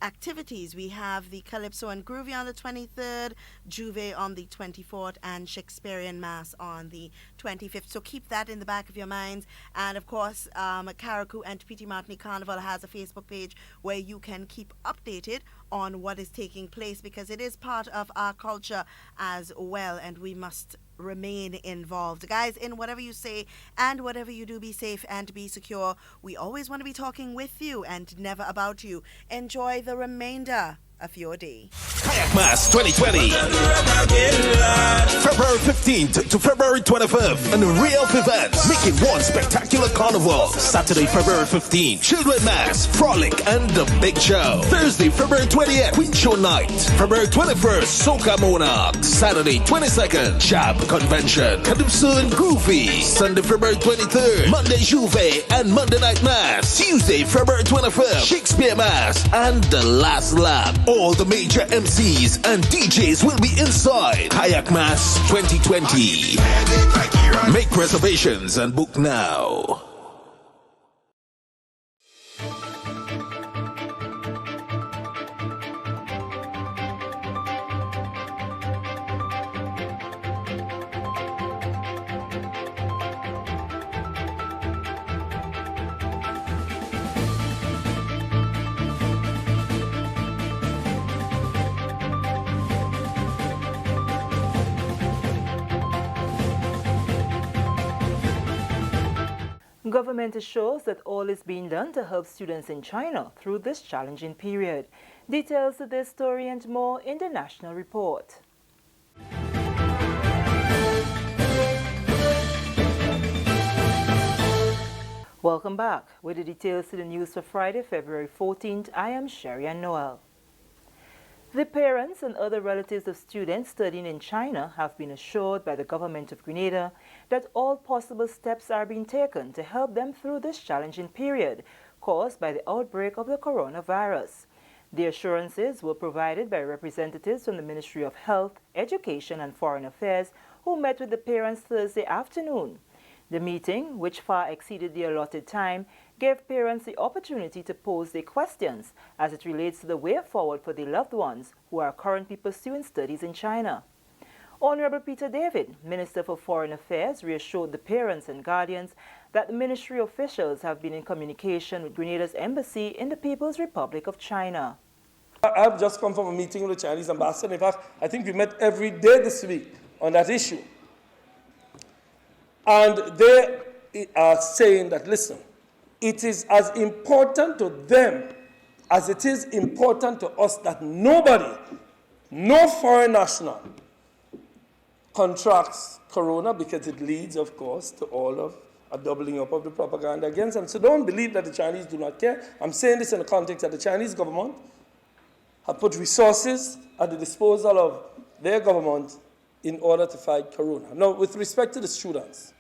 Speaker 5: activities. We have the Calypso and Groovy on the 23rd, Juve on the 24th, and Shakespearean Mass on the 25th. So keep that in the back of your minds. And of course, Carriacou and Petit Martinique Carnival has a Facebook page where you can keep updated on what is taking place, because it is part of our culture as well, and we must remain involved. Guys, in whatever you say and whatever you do, be safe and be secure. We always want to be talking with you and never about you. Enjoy the remainder of your day.
Speaker 3: Kayak Mass 2020. February 15th to February 25th. An array of events making one spectacular carnival. Saturday, February 15th. Children Mass, Frolic, and the Big Show. Thursday, February 20th. Queen Show Night. February 21st. Soca Monarch. Saturday, 22nd. Jab Convention. Calypso and Groovy. Sunday, February 23rd. Monday, Juve and Monday Night Mass. Tuesday, February 25th. Shakespeare Mass. And the Last Lap. All the major MCs and DJs will be inside Kayak Mass 2020. Make reservations and book now.
Speaker 9: Government assures that all is being done to help students in China through this challenging period. Details of this story and more in the National Report. Welcome back. With the details to the news for Friday, February 14th, I am Sherry-Ann Noel. The parents and other relatives of students studying in China have been assured by the government of Grenada that all possible steps are being taken to help them through this challenging period caused by the outbreak of the coronavirus. The assurances were provided by representatives from the Ministry of Health, Education and Foreign Affairs who met with the parents Thursday afternoon. The meeting, which far exceeded the allotted time, gave parents the opportunity to pose their questions as it relates to the way forward for their loved ones who are currently pursuing studies in China. Honorable Peter David, Minister for Foreign Affairs, reassured the parents and guardians that the ministry officials have been in communication with Grenada's embassy in the People's Republic of China.
Speaker 10: I've just come from a meeting with the Chinese ambassador. In fact, I think we met every day this week on that issue. And they are saying that, listen, it is as important to them as it is important to us that nobody, no foreign national, contracts corona, because it leads, of course, to all of a doubling up of the propaganda against them. So don't believe that the Chinese do not care. I'm saying this in the context that the Chinese government have put resources at the disposal of their government in order to fight corona. Now, with respect to the students,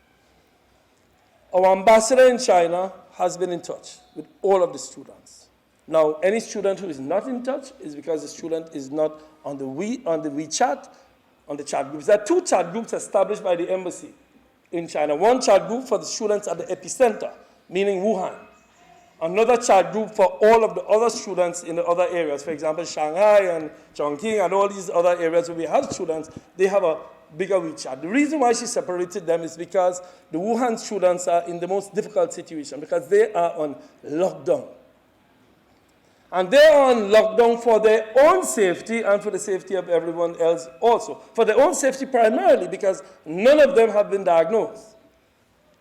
Speaker 10: our ambassador in China has been in touch with all of the students. Now, any student who is not in touch is because the student is not on the WeChat, on the chat groups. There are two chat groups established by the embassy in China. One chat group for the students at the epicenter, meaning Wuhan. Another chat group for all of the other students in the other areas. For example, Shanghai and Chongqing and all these other areas where we have students, they have a bigger WeChat. The reason why she separated them is because the Wuhan students are in the most difficult situation because they are on lockdown. And they are on lockdown for their own safety and for the safety of everyone else also. For their own safety primarily because none of them have been diagnosed.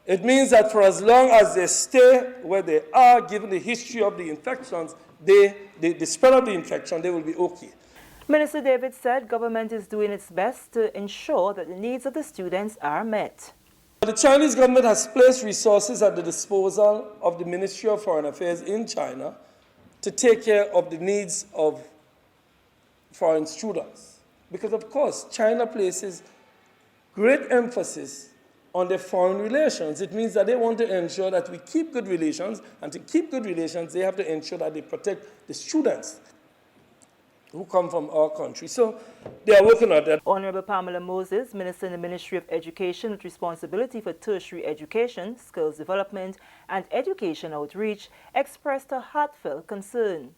Speaker 10: It means that for as long as they stay where they are, given the history of the infections, the spread of the infection, they will be okay.
Speaker 9: Minister David said government is doing its best to ensure that the needs of the students are met.
Speaker 10: The Chinese government has placed resources at the disposal of the Ministry of Foreign Affairs in China to take care of the needs of foreign students. Because, of course, China places great emphasis on their foreign relations. It means that they want to ensure that we keep good relations, and to keep good relations, they have to ensure that they protect the students who come from our country. So they are working on that.
Speaker 9: Honorable Pamela Moses, Minister in the Ministry of Education with responsibility for tertiary education, skills development, and education outreach, expressed a heartfelt concern.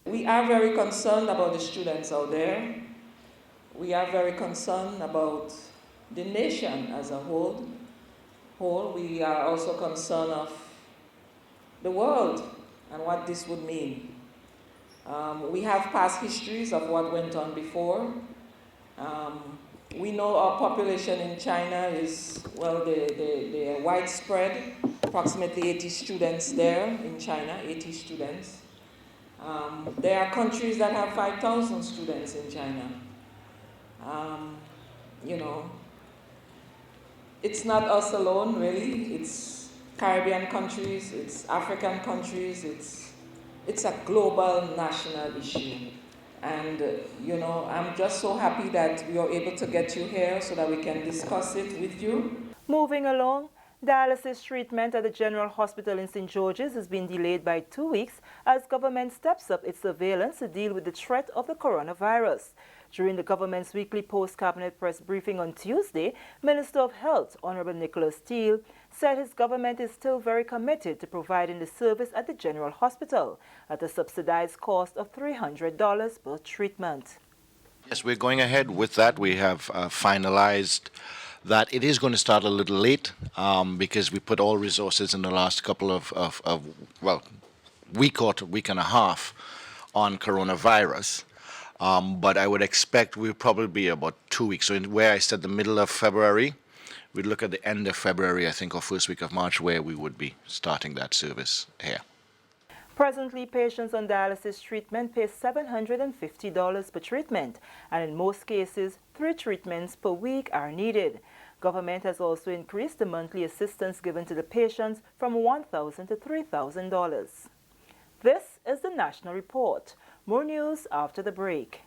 Speaker 11: We are very concerned about the students out there. We are very concerned about the nation as a whole. We are also concerned of the world and what this would mean. We have past histories of what went on before. We know our population in China is, well, they are widespread, approximately 80 students there in China, 80 students. There are countries that have 5,000 students in China. You know, it's not us alone, really. It's Caribbean countries, it's African countries, it's a global national issue. And, you know, I'm just so happy that we are able to get you here so that we can discuss it with you.
Speaker 9: Moving along, dialysis treatment at the General Hospital in St. George's has been delayed by 2 weeks as government steps up its surveillance to deal with the threat of the coronavirus. During the government's weekly post-cabinet press briefing on Tuesday, Minister of Health, Honorable Nicholas Steele, said his government is still very committed to providing the service at the General Hospital at a subsidized cost of $300 per treatment.
Speaker 12: Yes, we're going ahead with that. We have finalized that. It is going to start a little late because we put all resources in the last couple of week and a half on coronavirus. But I would expect we'll probably be about 2 weeks. So where I said the middle of February, we'd look at the end of February, I think, or first week of March, where we would be starting that service here.
Speaker 9: Presently, patients on dialysis treatment pay $750 per treatment, and in most cases, 3 treatments per week are needed. Government has also increased the monthly assistance given to the patients from $1,000 to $3,000. This is the National Report. More news after the break.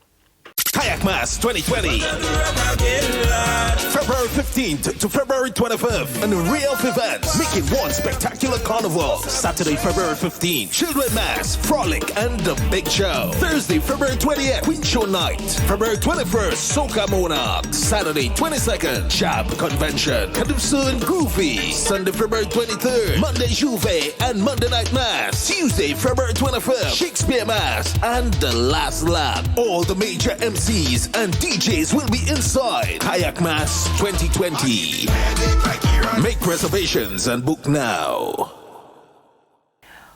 Speaker 3: Kayak Mass 2020. February 15th to February 25th. An real event making one spectacular carnival. Saturday, February 15th. Children Mass, Frolic, and the Big Show. Thursday, February 20th. Queen Show Night. February 21st. Soca Monarch. Saturday, 22nd. Jab Convention. Calypso and Groovy. Sunday, February 23rd. Monday, Juve and Monday Night Mass. Tuesday, February 25th. Shakespeare Mass. And the Last Lap. All the major MCs and DJs will be inside Kayak Mass 2020. Make reservations and book now.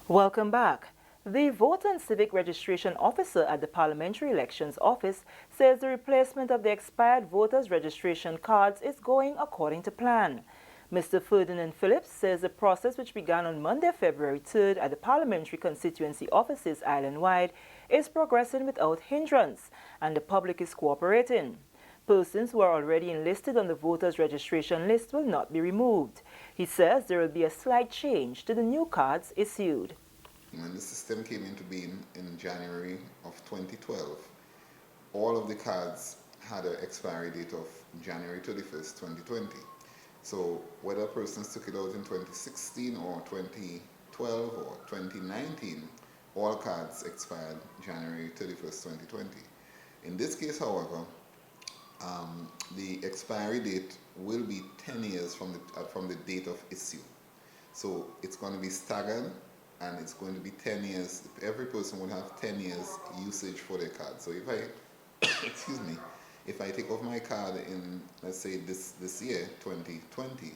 Speaker 9: Welcome back. The Voter and Civic Registration Officer at the Parliamentary Elections Office says the replacement of the expired voters' registration cards is going according to plan. Mr. Ferdinand Phillips says the process, which began on Monday, February 3rd at the parliamentary constituency offices island-wide, is progressing without hindrance, and the public is cooperating. Persons who are already enlisted on the voters' registration list will not be removed. He says there will be a slight change to the new cards issued.
Speaker 13: When the system came into being in January of 2012, all of the cards had an expiry date of January 31st, 2020. So whether persons took it out in 2016 or 2012 or 2019, all cards expired January 31st, 2020. In this case, however, the expiry date will be 10 years from the date of issue. So it's going to be staggered, and it's going to be 10 years. Every person will have 10 years usage for their card. So if I, excuse me, if I take off my card in, let's say, this year, 2020,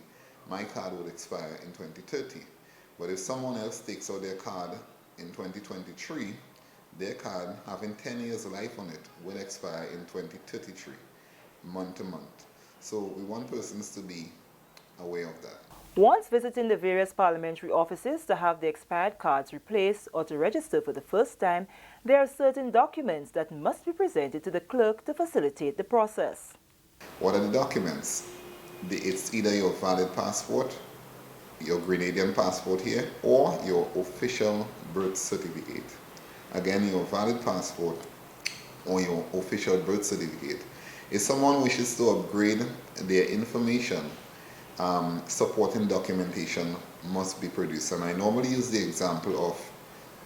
Speaker 13: my card would expire in 2030. But if someone else takes out their card in 2023, their card, having 10 years life on it, will expire in 2033, month to month. So we want persons to be aware of that.
Speaker 9: Once visiting the various parliamentary offices to have the expired cards replaced or to register for the first time, there are certain documents that must be presented to the clerk to facilitate the process.
Speaker 13: What are the documents? It's either your valid passport, your Grenadian passport here, or your official birth certificate. Again, your valid passport or your official birth certificate. If someone wishes to upgrade their information, supporting documentation must be produced. And I normally use the example of,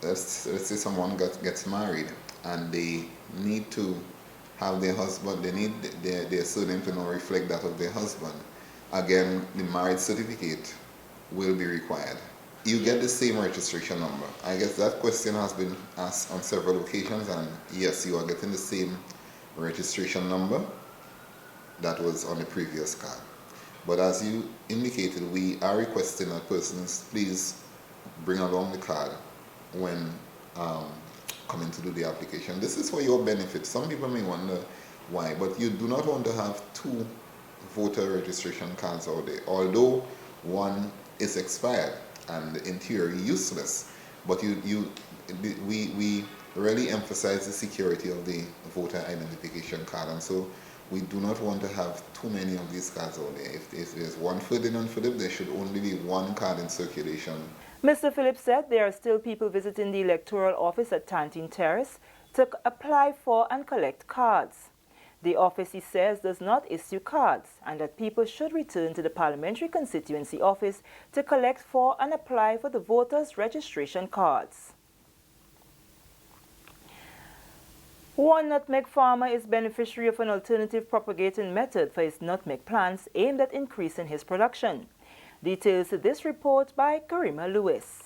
Speaker 13: let's say someone gets married and they need to have their husband, they need their surname to now reflect that of their husband. Again, the marriage certificate will be required. You get the same registration number. I guess that question has been asked on several occasions, and yes, you are getting the same registration number that was on the previous card. But as you indicated, we are requesting that persons please bring along the card when coming to do the application. This is for your benefit. Some people may wonder why, but you do not want to have 2 voter registration cards out there. Although one is expired and in theory useless, but we really emphasize the security of the voter identification card. And so we do not want to have too many of these cards out there. If there's one Ferdinand Philip, there should only be one card in circulation.
Speaker 9: Mr. Phillips said there are still people visiting the electoral office at Tantine Terrace to apply for and collect cards. The office, he says, does not issue cards and that people should return to the parliamentary constituency office to collect for and apply for the voters' registration cards. One nutmeg farmer is beneficiary of an alternative propagating method for his nutmeg plants aimed at increasing his production. Details to this report by Karima Lewis.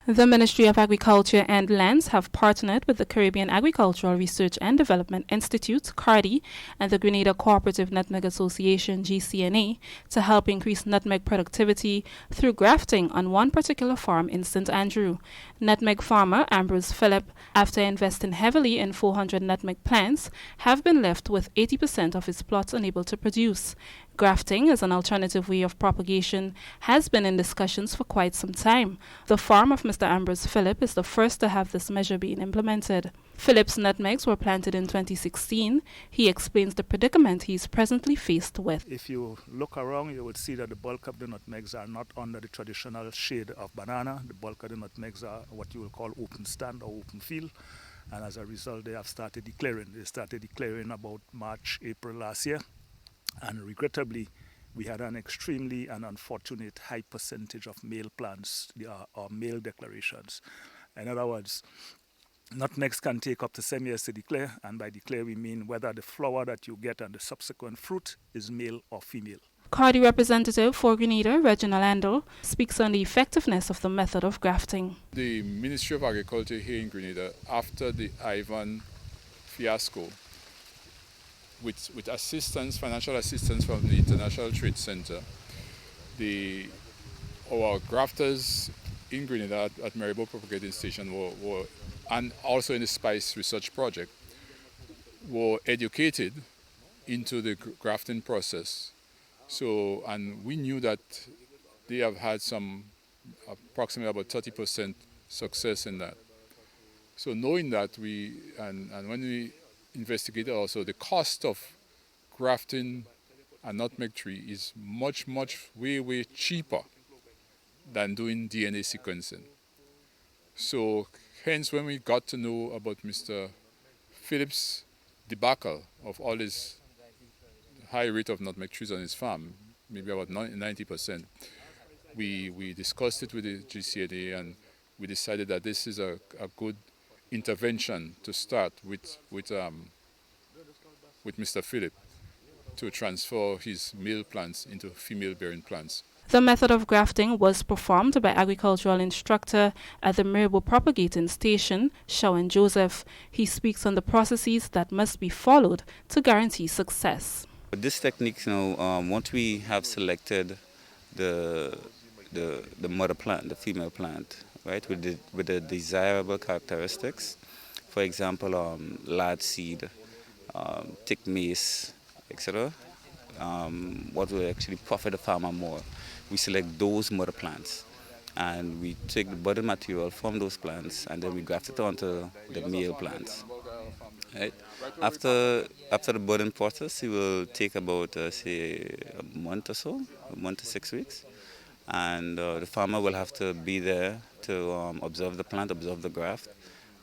Speaker 14: The Ministry of Agriculture and Lands have partnered with the Caribbean Agricultural Research and Development Institute, CARDI, and the Grenada Cooperative Nutmeg Association, GCNA, to help increase nutmeg productivity through grafting on one particular farm in St. Andrew. Nutmeg farmer Ambrose Phillip, after investing heavily in 400 nutmeg plants, have been left with 80% of his plots unable to produce. Grafting as an alternative way of propagation has been in discussions for quite some time. The farm of Mr. Ambrose Phillip is the first to have this measure being implemented. Phillip's nutmegs were planted in 2016. He explains the predicament he is presently faced with.
Speaker 15: If you look around, you would see that the bulk of the nutmegs are not under the traditional shade of banana. The bulk of the nutmegs are what you will call open stand or open field. And as a result, they have started declaring. They started declaring about March, April last year. And regrettably, we had an extremely and unfortunate high percentage of male plants or male declarations. In other words, nutmegs can take up to 7 years to declare, and by declare we mean whether the flower that you get and the subsequent fruit is male or female.
Speaker 14: CARDI representative for Grenada, Reginald Andel, speaks on the effectiveness of the method of grafting.
Speaker 16: The Ministry of Agriculture here in Grenada, after the Ivan fiasco, with assistance, financial assistance from the International Trade Center, our grafters in Grenada at Maribor Propagating Station were, and also in the Spice Research Project, were educated into the grafting process. So, and we knew that they have had some approximately about 30% success in that. So knowing that and when we investigated also, the cost of grafting a nutmeg tree is much, way cheaper than doing DNA sequencing. So hence when we got to know about Mr. Phillips' debacle of all his high rate of nutmeg trees on his farm, maybe about 90%, we discussed it with the GCNA and we decided that this is a good intervention to start with Mr. Phillip to transfer his male plants into female-bearing plants.
Speaker 14: The method of grafting was performed by agricultural instructor at the Maribor Propagating Station, Shawan Joseph. He speaks on the processes that must be followed to guarantee success.
Speaker 17: With this technique now, once we have selected the mother plant, the female plant, right, with the desirable characteristics, for example, lard seed, thick maize, etc., what will actually profit the farmer more. We select those mother plants and we take the budding material from those plants and then we graft it onto the male plants. Right? After the budding process, it will take about, say, a month or so, a month to 6 weeks. And the farmer will have to be there to observe the plant, observe the graft,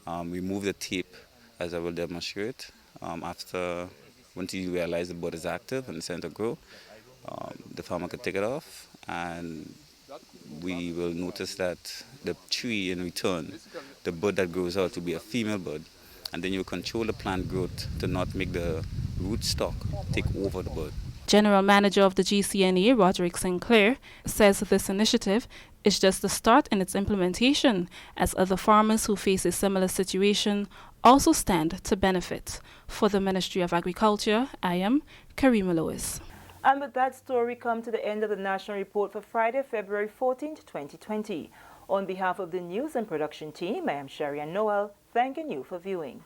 Speaker 17: remove the tape, as I will demonstrate. Once you realize the bud is active and it's starting to grow, the farmer can take it off, and we will notice that the tree in return, the bud that grows out, will be a female bud, and then you control the plant growth to not make the rootstock take over the bud.
Speaker 14: General Manager of the GCNA, Roderick Sinclair, says this initiative is just the start in its implementation, as other farmers who face a similar situation also stand to benefit. For the Ministry of Agriculture, I am Karima Lewis.
Speaker 9: And with that story, we come to the end of the National Report for Friday, February 14th, 2020. On behalf of the news and production team, I am Sherry Ann Noel, thanking you for viewing.